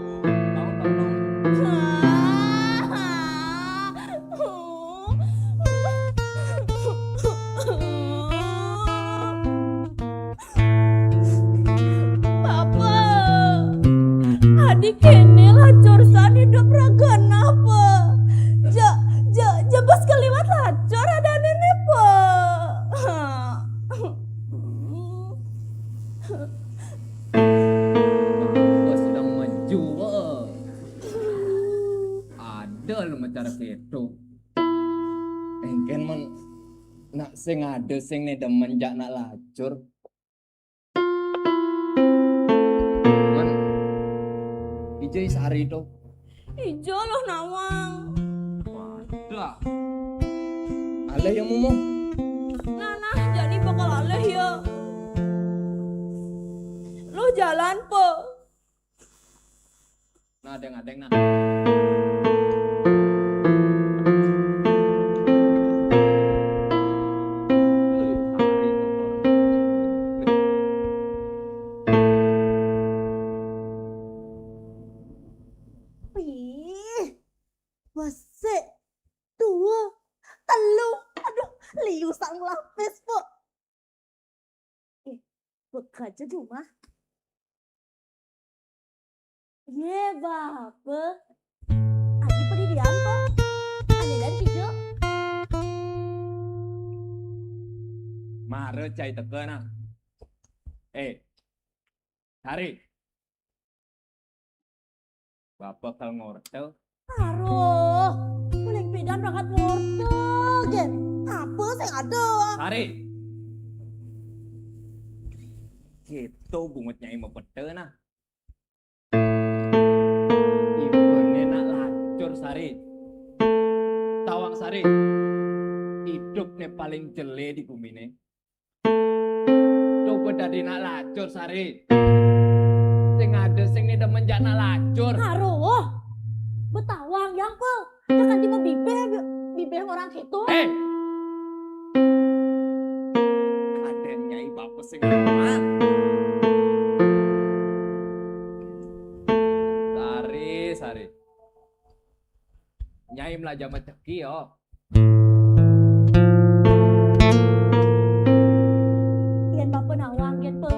Tahu. Papa, adik kene lacur san hidup ragan apa? Jebas kaliwat lacur ada nenek po. Bapak sedang menjual. Ada lu cara keto. Engken men nak sing ada sing ne demen jak nak lacur. Man ijo Isari to. Ijo loh nawang. Wadah. Ale yang ngomong. Nah, jadi bakal aleh ya. Lu jalan po. Nah, adeng nah. Ih, besek, dua, telu, aduh, liusan lapis po. Bekerja di rumah. Ye bapak, adi pendidikan po. Ane dan kijo. Mare cai teke nah. Hari. Bapak kalau ngortel. Aduh, kuling pidan berangkat wortel, gen. Apa sih ada? Hari. Gitu bungutnya mau pete nah. Ibune nak lacur Sari. Tawang Sari. Hidupnya paling jele di bumi ini. Coba dari nak lacur Sari. Sing ada sing ini demen jak nak lacur. Aduh, betawang yang po. Jangan tiba bibeh orang itu. Adanya bapak sing lemah. Sari. Nyai melajar maceki yo. Yan bapak nawang gen po.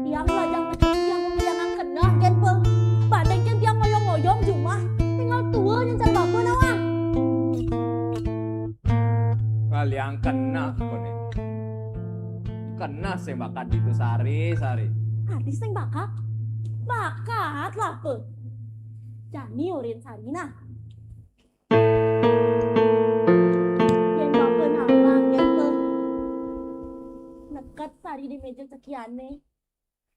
Tiang belajar maceki yang memuliakan kenah gen po. Padahal kan tiang ngoyong-ngoyong cuma tinggal tua yang cari bapak nawang. Kalian kena kone. Kena sing bakat itu Sari. Adi sing bakat lah po. Jani orin sarina. nekat sari di meja cekiane.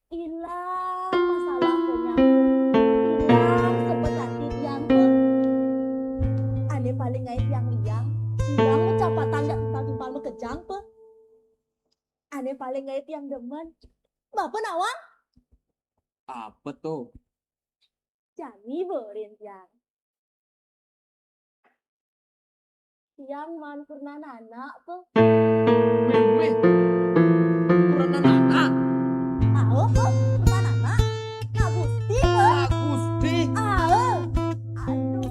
Hilang masalah punya. Hilang sebet hati yang ane paling ngait yang liang. Hilang ucapatan gak timpal-timpal mekejang pe. Ane paling ngait yang demen. Bapak nawang? Apa tuh? Jani berin yang. Yang man pernah anak pe. Meme. Kurang anak. Awe pe, pernah anak. Nah Gusti pe. Gusti. Aduh,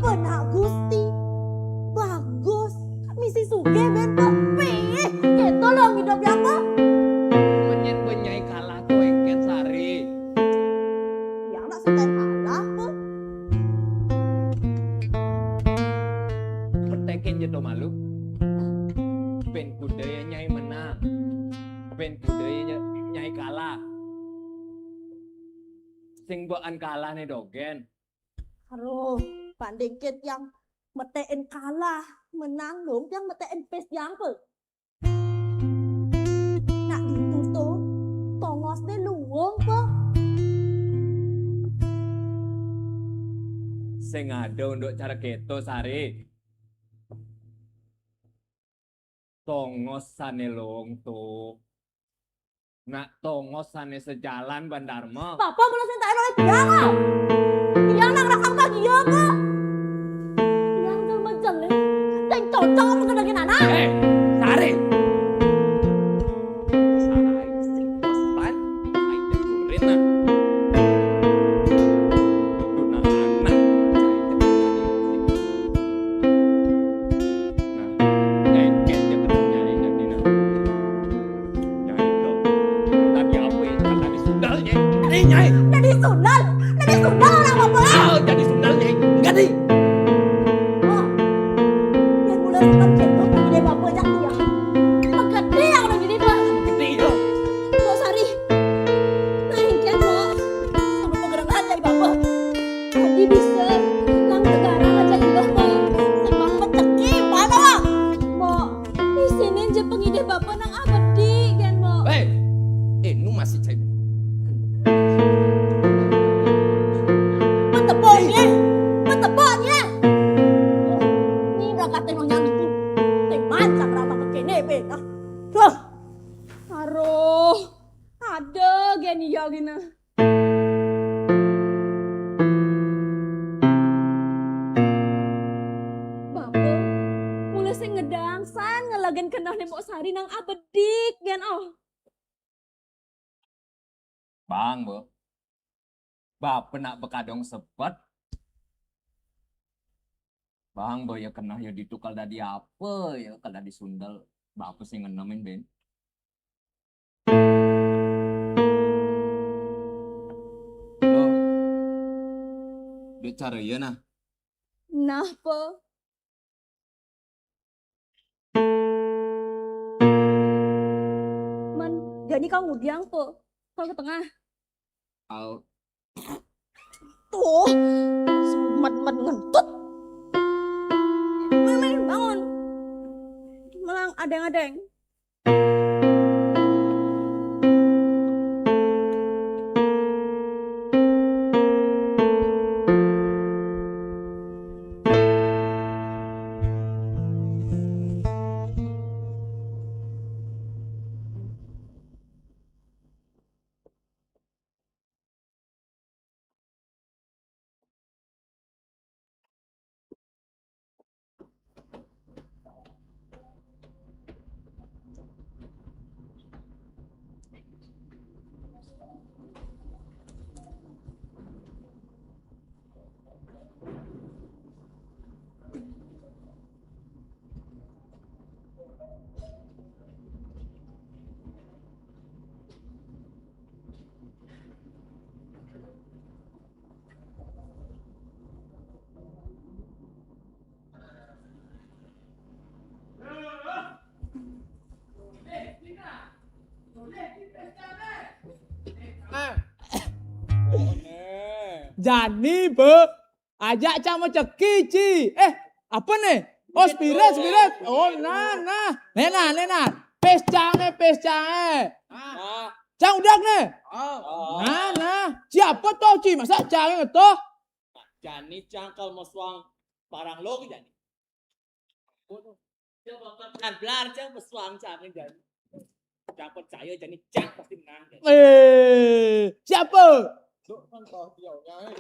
benar Gusti. Bagus. Misi suge beto. Pih, kita loh hidup yang apa? Menyet benyai kalah tuh engken sari. Yang nak suka kalah pe. Pertekin jedo malu. Ben kudaya nyai menang. Ben kudaya nyai kalah. Sing boan kalah nih dogen. Aduh, banding ket yang metein kalah. Menang dong yang metein pes yang pe. Nak gitu tuh. Tongos deh luweng pe. Sing ada untuk cara keto sari. Tongos sane long tuh. Nak tongos sane sejalan bandarma. Papa mulai sentain oleh tiang ah. Tiang nak rakam kaki ya ke. Tiang jelma jelek. Dan cocok mengendalikan anak. Sari. Sari sing pesan. Ay tegurin nah. Tunang anak. Nah, engken je ketemu nyai tadi nah. Nyai dong. Tadi apa ya? Tadi sundal nyai. Nyai. Jadi sundal orang bapak. Oh, jadi sundal nyai. Gadi. Oh, yang mulai sundal centok gede bapak jak tiang. Megede yang udah gini tuh. Gede dong. Kok Sari, naikkan kok. Sama pegerangan dari bapak. Tadi bisa lang sekarang aja iloh kok. Semang menceki mana wak? Mo, di sini aja pengide bapak nang abadi kan mo. Nu masih cai. Mentepoknya. Ini berangkat tenohnya itu. Teman sakrama kekene pena. Tuh. Aduh, ada gini ya gini. Bapak, mulai sing ngedangsan ngelagen kenah nembok sari nang abedik gen oh. Bang, Bu. Bapak nak bekadong sepet. Bang, Bu ya kena ya ditukal dari apa ya kalau di sundal. Bapak sih ngenemin Ben. Loh. Dia cara ya nah. Nah, po. Man, jadi kau ngudiang po. Kau ke tengah. Au. Tuh, semat-mat ngentut. Main, bangun. Melang adeng-adeng. Jani be, ajak cak mau ceki ci. Apa nih? Oh spirit. Oh nah. Lena. Pescange. Cang udah nih. Nah. Siapa toh Ci? Masa cange toh? Jani cangkal meswang parang lo ke Jani. Kan belar cang meswang cang Jani. Cang percaya Jani cang pasti menang. Siapa? Kan toh dia nya.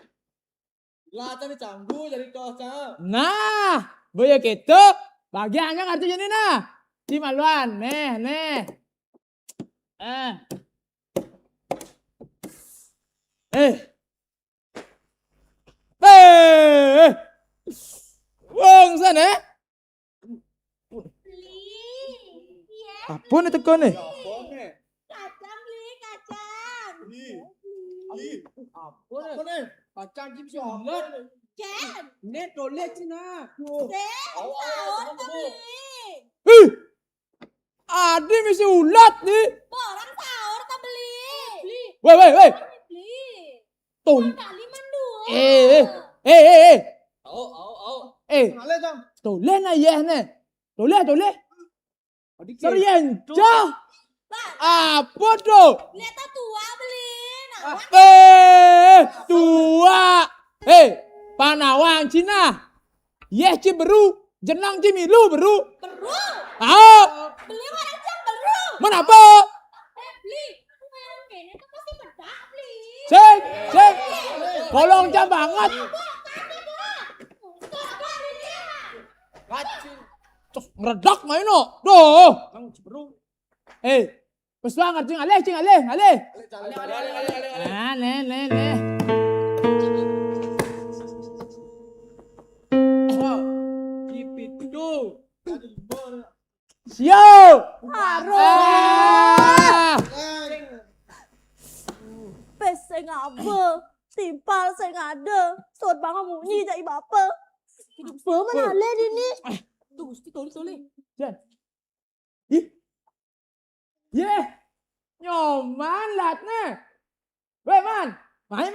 Lah tadi canggu jadi toh cang. Nah, boya gitu. Bagiannya ngerti jadi nah. Ci maluan, nih. Wong sana. Apa nih tekan nih? Kacang, Li, kacang. Apa nih? Kacang kim si omelet. Ken, Nih toleh Cina. sahur tuh beli. Adi misi ulat nih. Orang sahur tuh beli. Weh. Beli. Tol. Kali mandu. Ale cang. Toleh na yeh nih. Toleh. Serian cah. Apa tuh? Lihat tuh tua beli. Nah, Tua. Panawang Cina. Yeh ci beru. Jenang ci milu beru. beru. Beli Orang cang beru. Menapa? Beli. Yang kene tuh pasti bedak beli. Sing. Kolong jam banget. Cok ngeredak main no. Duh. Pesuang cing aleh. Nah, nih. Siap. Pes saya ngapa? Timpal saya ngada. Sot banget munyi jadi bapa. Hidup saya mana ada di ni? Toleh. Jan. Ye. Nyoman latnya. Weh man. Main.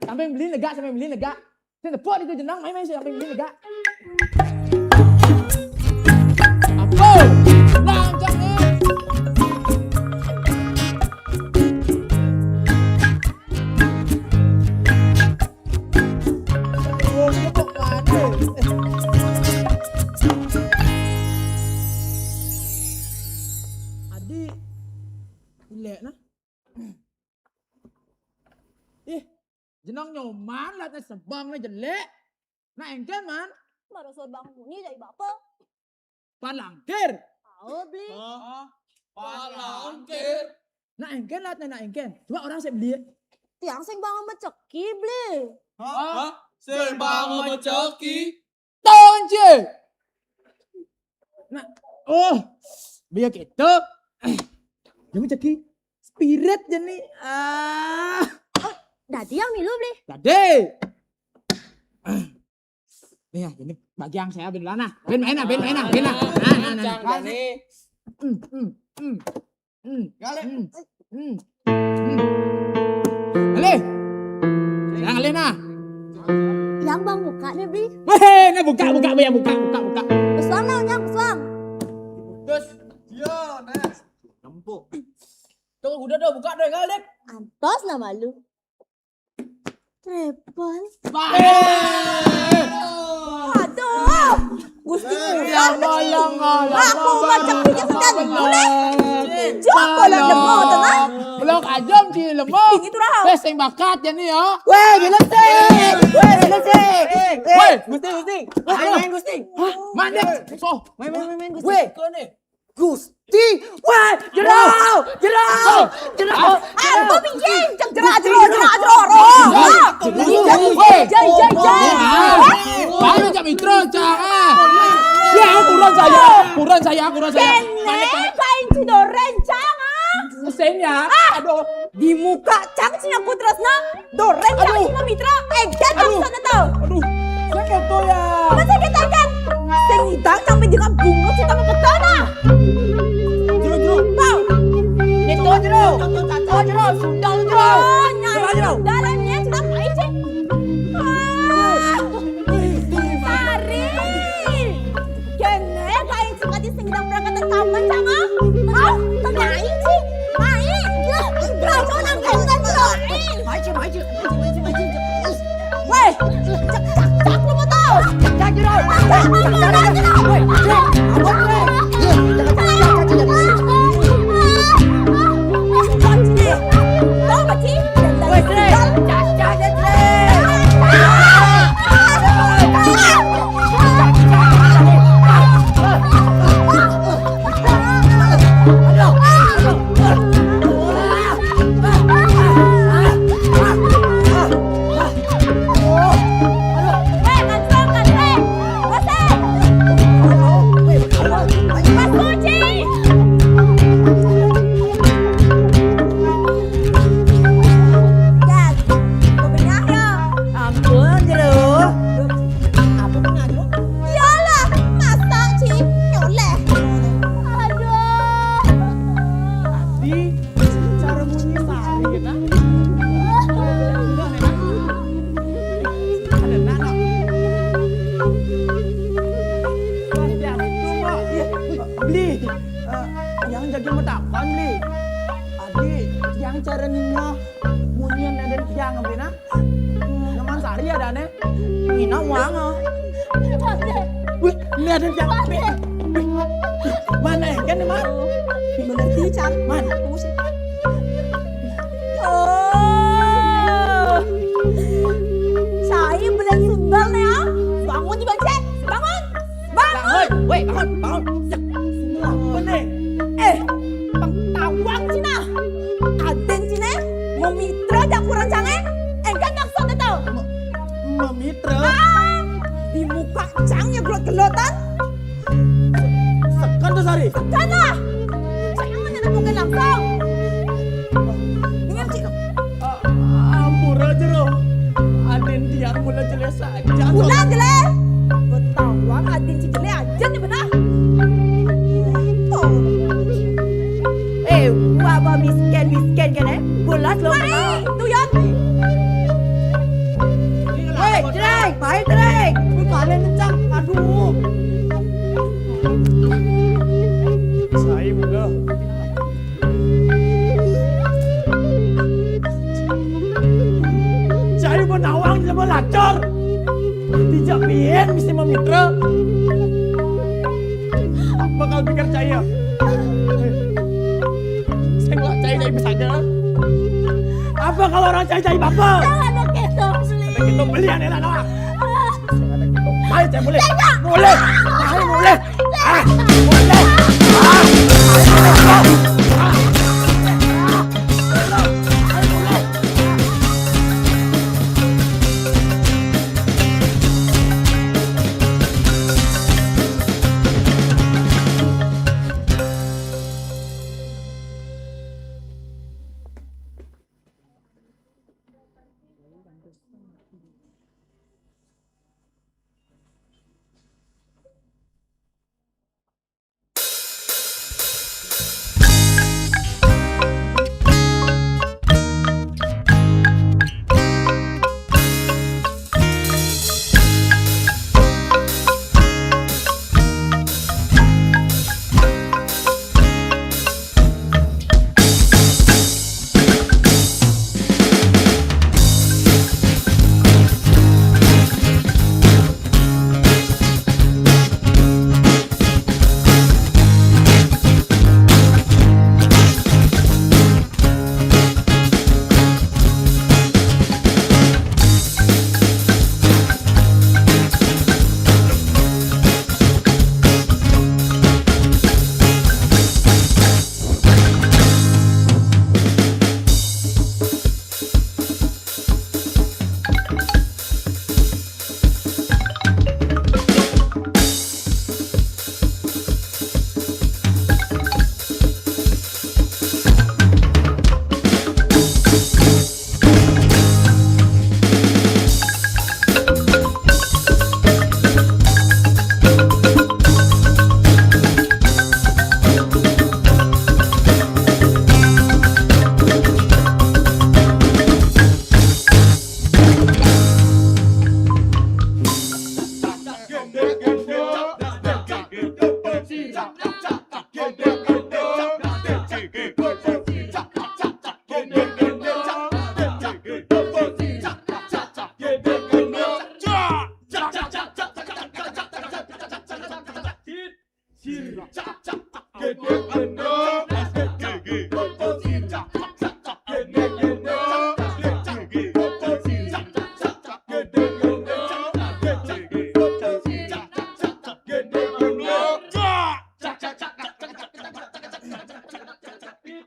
Sampai beli negak. Saya tepuk itu jenang main sampai beli negak. Apa? Nang jangan. Oh, tepuk mana? Adi, lek nah. Jenang nyoman lah sebang na jelek. Na engken man, Baru sot banget munyi jadi bapa. palangkir. Tahu beli. Palangkir. Na engken lah na engken. Coba orang saya beli. Tiang sing banget meceki beli. Sembang mecoki. Tahun je. Nah, biar kita. Dia ceki spirit je ni. Dadi yang milu beli. Tadi. Nih ya, ini bagian saya ben lana. Ben main. Nah. Cang Jani. Gale. Ale. Yang ale nah. Yang bang buka nih beli. Weh, nah buka. Pesuang nah yang pesuang. Terus dia nes. Empuk. Tuh udah dah buka deh gale. Antos lah malu. Trepel. Aduh. Gusti muda. Aku macam punya sedang boleh. Coba lah lemah tengah. Belum ajam ci lemah. Ini tuh rahau. Tes yang bakat ya nih ya. Weh, bila sih. Weh, Gusti. Main Gusti. mana? So, Main Gusti. weh. Gusti. Wah, jerau. Aku pinjam. Jerah. Jai. Baru jam intro jangan. Ya, kurang saya. Kene kain cidoren cang ah. Sen ya. Aduh. Di muka cang sih aku terusna. Doren cang cuma mitra. Engken maksudnya tahu. Aduh. Saya foto ya. Masa kita kan? Sing idang sampai dengan bunga sih sama petana. Jero. Tahu. Itu jero. Sundal jero. Nyari dalamnya sudah main sih. Sari. Kene kain sing adi sing idang berangkat taman cang ah.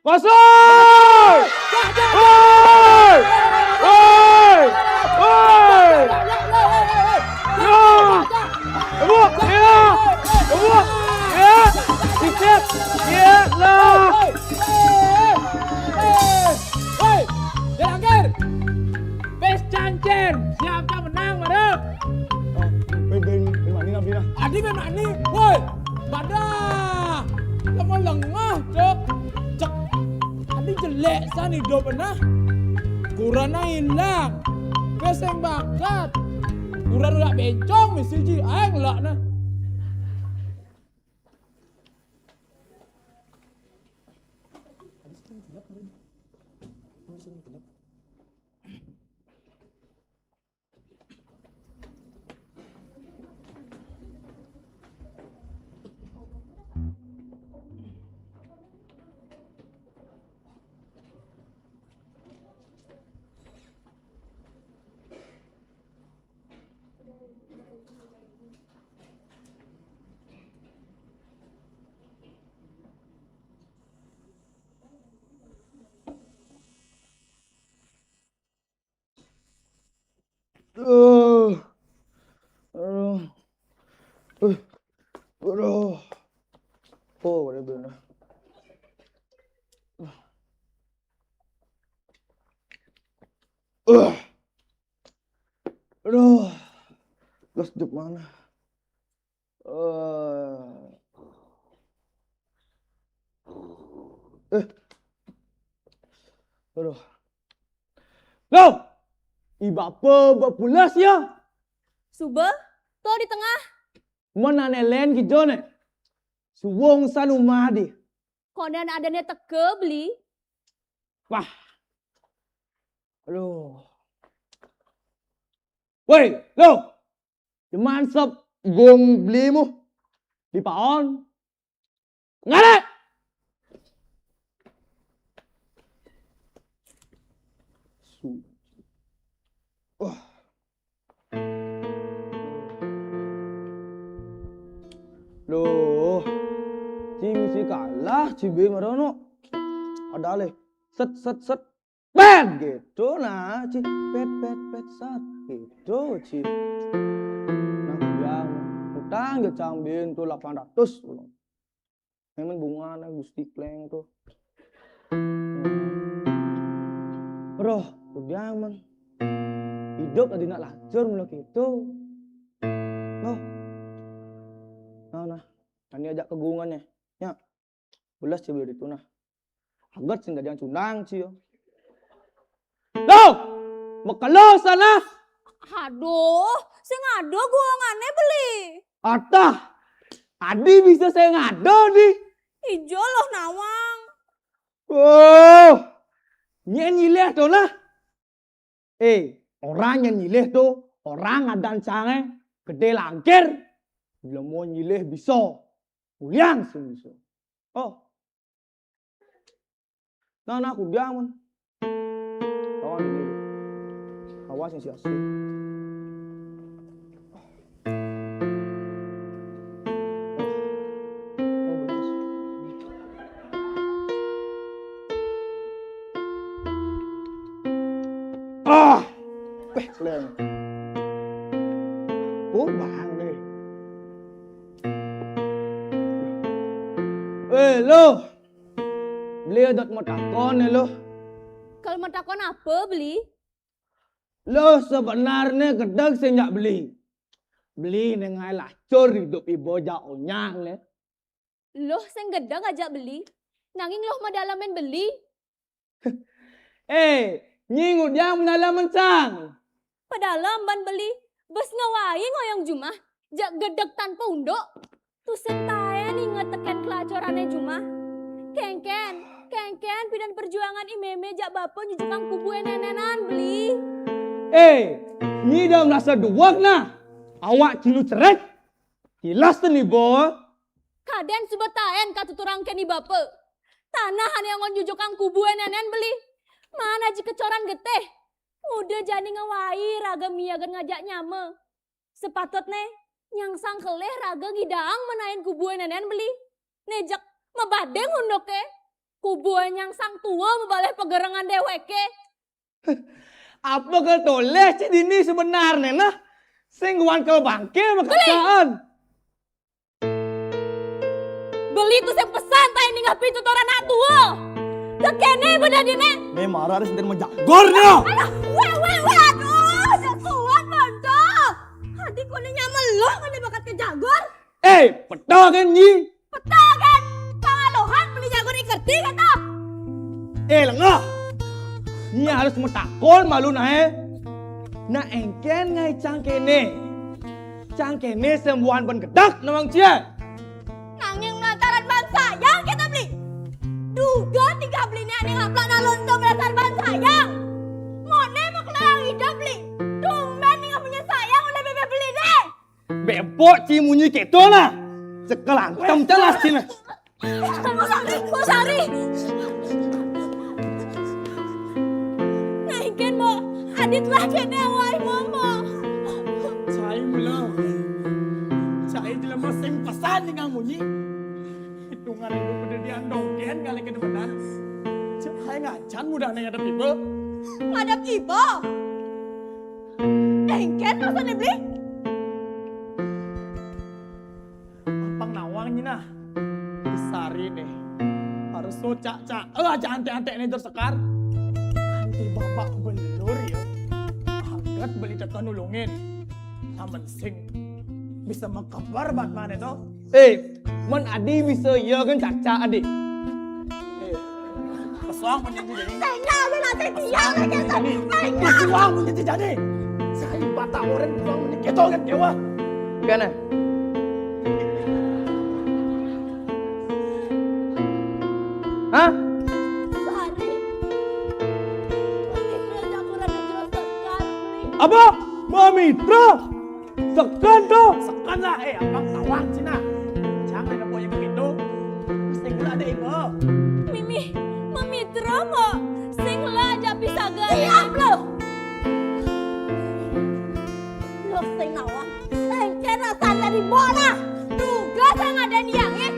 Masuk! Woi! Woi! Woi! Ya! Ibu, ya! Ibu, ya! Dikit! Ya, lah! Hei, Jelangkir. Bes Cancer, siapa menang, madam? Ben mani nabi nah. Adi memang ni, woi, badah. Lama lengah, cok. Cek, adi jelek san hidup nah. Kurana hilang, beseng bakat. Kurang udah bencong, mesti ji, aing lah nah. Oh, boleh benar. Aduh, gas hidup mana? Aduh. Loh, ibapa berpulas ya? Sube, tuh di tengah. Mana nelen gitu ne? Suwong sanu madi. Kodan adanya teke beli. Wah. Aduh. Woi, lo. Cuman sop gong belimu di paon. Ngale. Wah. Loh. Ci mesti kalah cibe marono. Ada le. Set. Ben gitu nah, ci pet sat gitu ci. Nah yang utang dia cambin tuh 800 ulang. Memang bunga na Gusti Kleng tuh. Roh, udah man. Hidup tadi nak lancar mulai gitu. Loh. Nah. Ini ajak kegungannya. Ya. Belas cibe itu nah. Agat sih jangan cundang sih yo. Loh! Makalo sana! Aduh, saya ngado gua ngane beli. Atah! Adi bisa saya ngado nih. Ijo loh nawang. Oh! Nyileh tuh lah. Orang yang nyileh tuh, orang adan cange, gede langkir. Bila mau nyileh bisa. Uliang sih bisa. Oh. Nah, aku diaman. Kawan ini. Awas yang sia-sia. Lên. Cố bạn đi. Lo. Beli ada matakon lo. Kalau mau takon apa beli? Lo sebenarnya gedeg saya nggak beli. Beli nengai lacur hidup ibu jauh nyang le. Loh, saya gedang aja beli. Nanging loh mah dalamin beli. Nyingut yang menalaman sang. Pedalam ban beli. Bes ngawai ngoyong Jumah. Jak gedeg tanpa undok. Tuh sentayan inget teken kelacorannya Jumah. Kengken pidan perjuangan imeme jak bapak nyujukang kubu nenenan beli. Nyi dah merasa duak nah. Awak cilu ceret. Jelas nih bo. Kaden subataen katuturang keni bapak. Tanahan yang nyujukang kubu nenen beli. Mana ji kecoran geteh. Udah jadi ngawai raga miagan ngajak nyame. Sepatutnya nyang sang keleh raga ngidang menain kubu nenen beli. Nejak mabadeng undoke. Kubuan yang sang tua membalih pegerangan deweke. Apa ke toleh ci dini sebenarnya nah? Sing wankel bangke makasaan. Beli tuh yang pesan tayo nih ngapi tutoran anak tua. Tekene bener dine. Nih marah harus dan menjagornya. Aduh, jatuhan mantap. Hati kuningnya melok kan bakat ke jagor. Peta kan nyi. Petagan, pangalohan beli jagor ikerti kata. Lengah. Nyi harus metakol malu nae. Na engken ngai cangkene. Cangkene sembuhan ben gedak nawang cie. Nanging lantaran ban sayang kita beli. Duga tiga belinya nih ngaplak na lontong lantaran ban sayang. Mone mau kelarang hidup beli. Tumben nih gak punya sayang udah bebe beli deh. Bepok ci munyi keto nah. Cekelang tem celas cina. Sari. Naikin mo, adit lagi nih awai momo. Cai mula. Cai dalam mesin pesan dengan munyi. Hitungan itu pendirian dongken kali kedepanan. Cai ngacan mudah nih ada tipe. Ngadap ibo. Engken masa nih beli? Apang nawangnya nah. Sari nih. Harus so cak-cak. Aja ante-ante nih tersekar. Kanti bapak belur ya. Angkat beli tekan nulungin. Aman sing. Bisa mengkabar bat mana itu? Man adi bisa ya kan caca adik. Pesuang menjadi jadi. Tengah lu nanti diam lagi. Pesuang menjadi jadi. Saya patah orang pesuang menjadi gitu kan kewa. Kan Hah? Sari. Ini jamuran yang jelas tekan. Apa? Mamitra? Sekan tuh. Sekan lah, abang tawang Cina. Jangan ada yang begitu. Mesti gula ada itu. Mimi, memitra mo. Sing lah aja bisa gak. Diam lo. Lo sing nawang. Engken rasaan dari bola. Duga sang ada niangnya.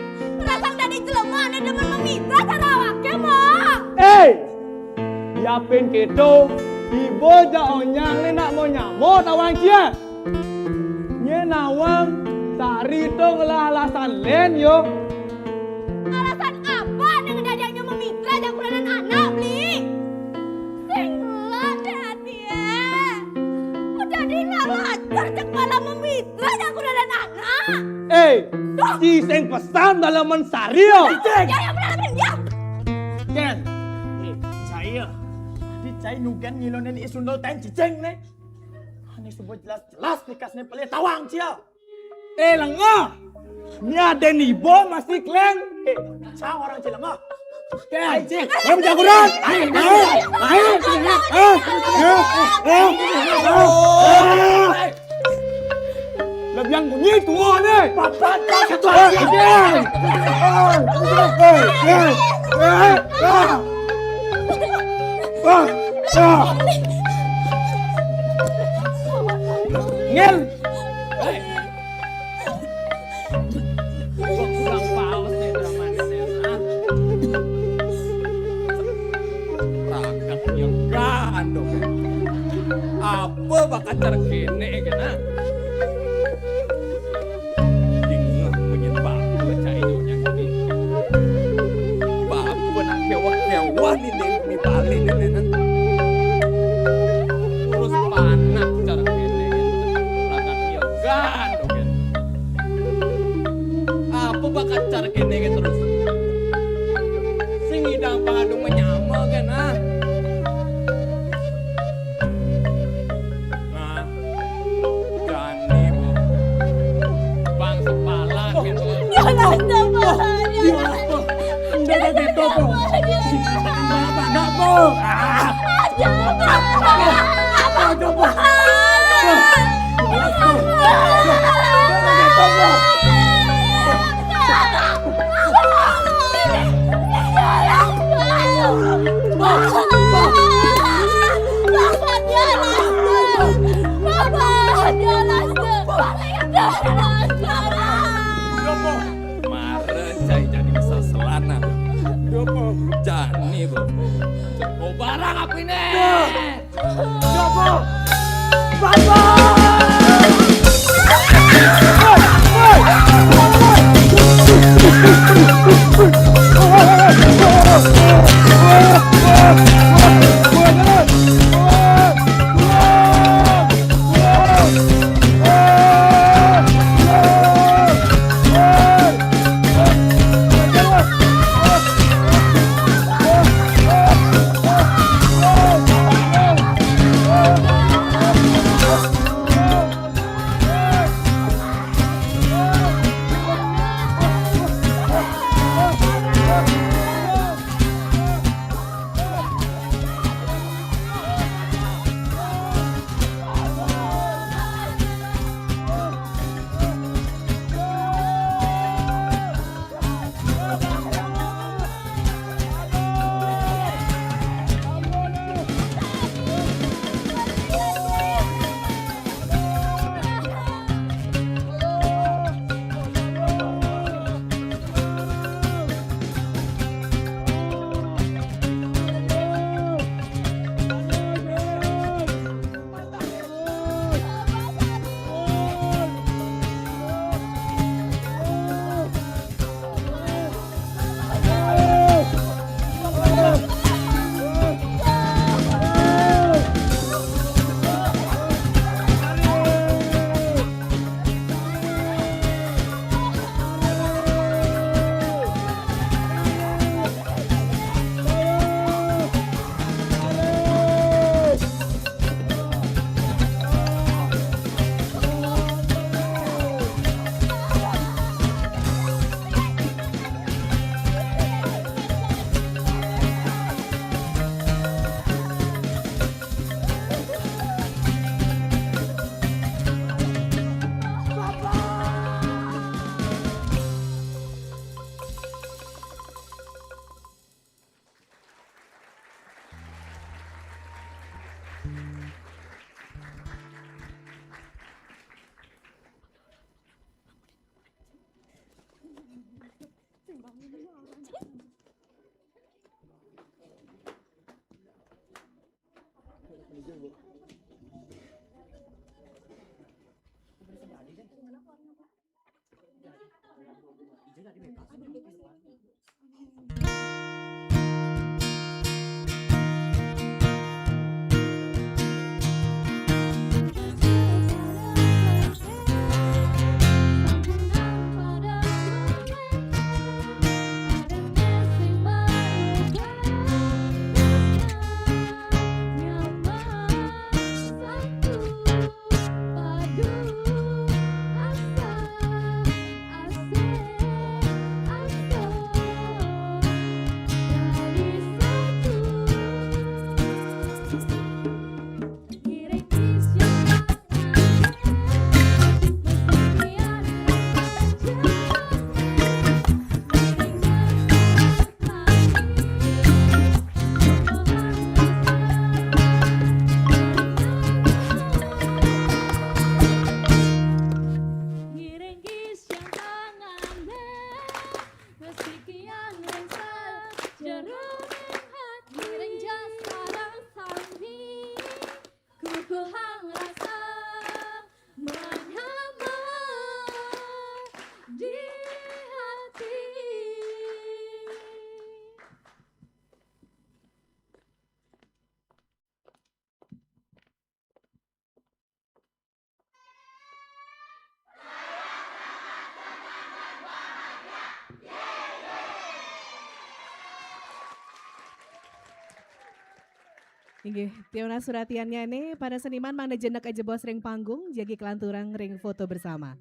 Rasang dari jelema ada demen memitra sarawaknya mo. Yapin keto. Ibu jauh nyang ni nak mau nyamo tawang cia. Nye nawang. Sari tu ngelah alasan len yo. Alasan apa dengan dadanya memitra dan kuranan anak beli? Sing lah hati ya. Udah dilawajar cek malah memitra dan kuranan anak. Ci sing pesan dalam mensari yo. Ya benar diam. Ken. Saya. Di saya nugan ngilonin isundol ten cicing nih. Ini sebut jelas-jelas dikasih pelit tawang cia. Lengah. Ni ada nibo masih kleng. Cang orang cilengah. Ken. Kamu jagoran. Lebiang bunyi tua ni. Bapak satu Ngel. Kurang paus nih drama ini. Rakat yang gandong. Apa bakal terkene kena? Dingah menyembah baca hidupnya ini. Bapak nak kewah-kewah ini mi balik ini nan. Urus panak cara kene. Rakat yang gandong. Apa bakal cara kene terus? Sing hidang pangadu menyama kan ah. Nah, Gani bu, bang sepala gitu. Jangan sama. Udah gitu po. Bapak nak po. Apa coba? Kemarin saya jadi keseselana. Dopo. ibu. Cepo barang apa ini? Coba. Bapak. Inggih, Tiona suratiannya nih para seniman mangda jenek aja bos ring panggung, jagi kelanturang ring foto bersama.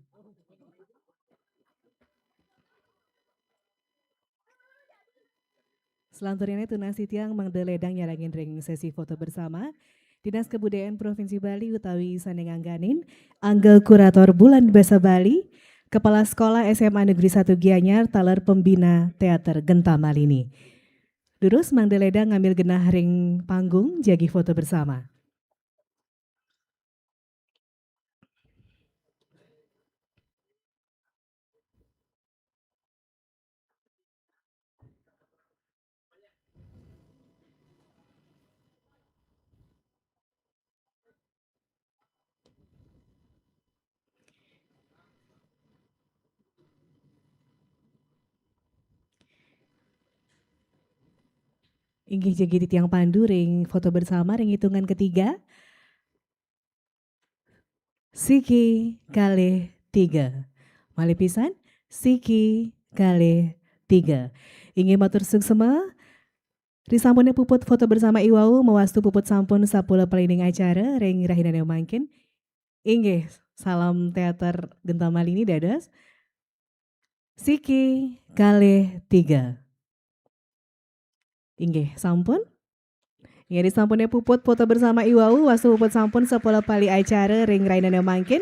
Selanturnya tunasi tiang mangda ledang nyarangin ring sesi foto bersama. Dinas Kebudayaan Provinsi Bali utawi Sanengangganin, Anggal Kurator Bulan Basa Bali, Kepala Sekolah SMA Negeri 1 Gianyar, Taler Pembina Teater Genta Malini. Terus Mang Deleda ngambil genah ring panggung, jagi foto bersama. Inggih jadi tiang pandu ring foto bersama ring hitungan ketiga. Siki kalih 3. Malih pisan siki kalih 3. Inggih matur suksema. Risampune puput foto bersama Iwau mewastu puput sampun sapula pelinding acara ring rahinane mangkin. Inggih salam teater Genta Malini dados. Siki kalih 3. Inggih sampun. Inggih disampune puput foto bersama Iwau wastu puput sampun sapula pali acara ring rahinane mangkin.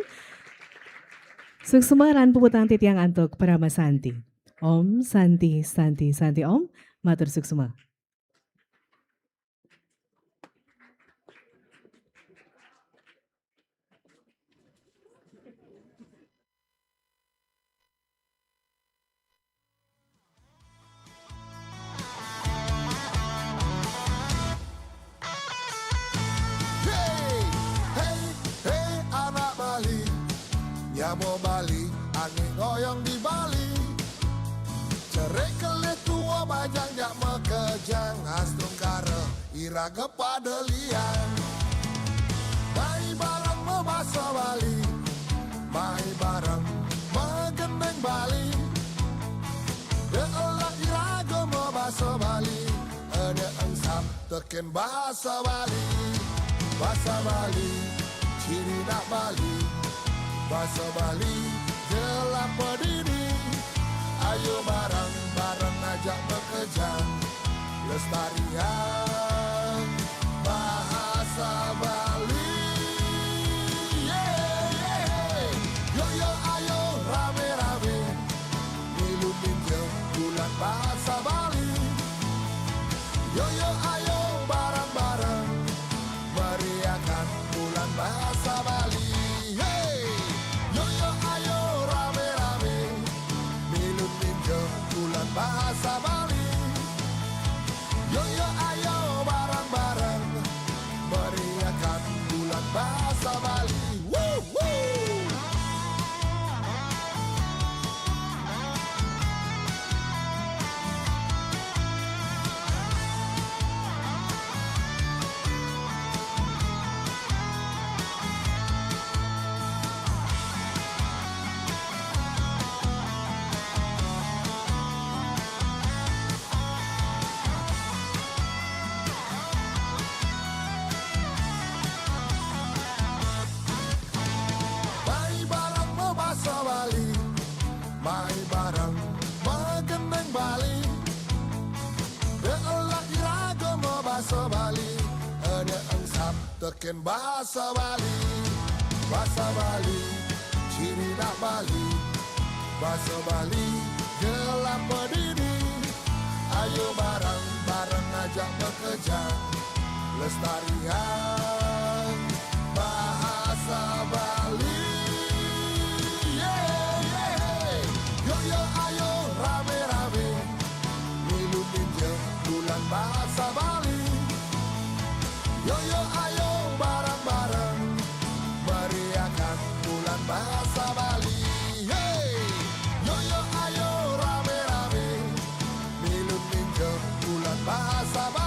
Suksema ran puput antit yang antuk Parama Santi. Om Santi Santi Santi Om matur suksema. Hey, hey, hey anak Bali, nyamo Bali, angin goyang di Bali. Cerai kelih tua banyak jak mekejang, astrung kara iraga pada liang. Mai barang membasa Bali, mai barang mengendeng Bali. Deolah iraga membasa Bali, ada engsap teken bahasa Bali. Bahasa Bali, ciri nak Bali. Bahasa Bali, gelap berdiri. Ayo bareng-bareng ajak bekerja, lestarian bahasa Bali. Yeah, yeah. Yo yo ayo rame-rame, milu pinjau bulan bahasa Bali. Yo yo ayo bareng-bareng, meriahkan bulan bahasa Bali. Hey, yo yo ayo rame-rame, milu pinjau bulan bahasa Bali. Yo yo ayo bareng-bareng, meriahkan bulan bahasa Bali. Woo, woo. Mai barang membahasa Bali, mai barang mengendeng Bali. Deolah iraga membahasa Bali, ada engsap teken bahasa Bali. Bahasa Bali, ciri nak Bali. Bahasa Bali, gelap berdiri. Ayo bareng-bareng ajak bekerja, lestarian bahasa Bali. Yeah, yeah. Yo yo ayo rame-rame, milu pinjau bulan bahasa Bali. Yo yo ayo bareng-bareng, meriahkan bulan bahasa Bali. Hey, yo yo ayo rame-rame, milu pinjau bulan bahasa Bali.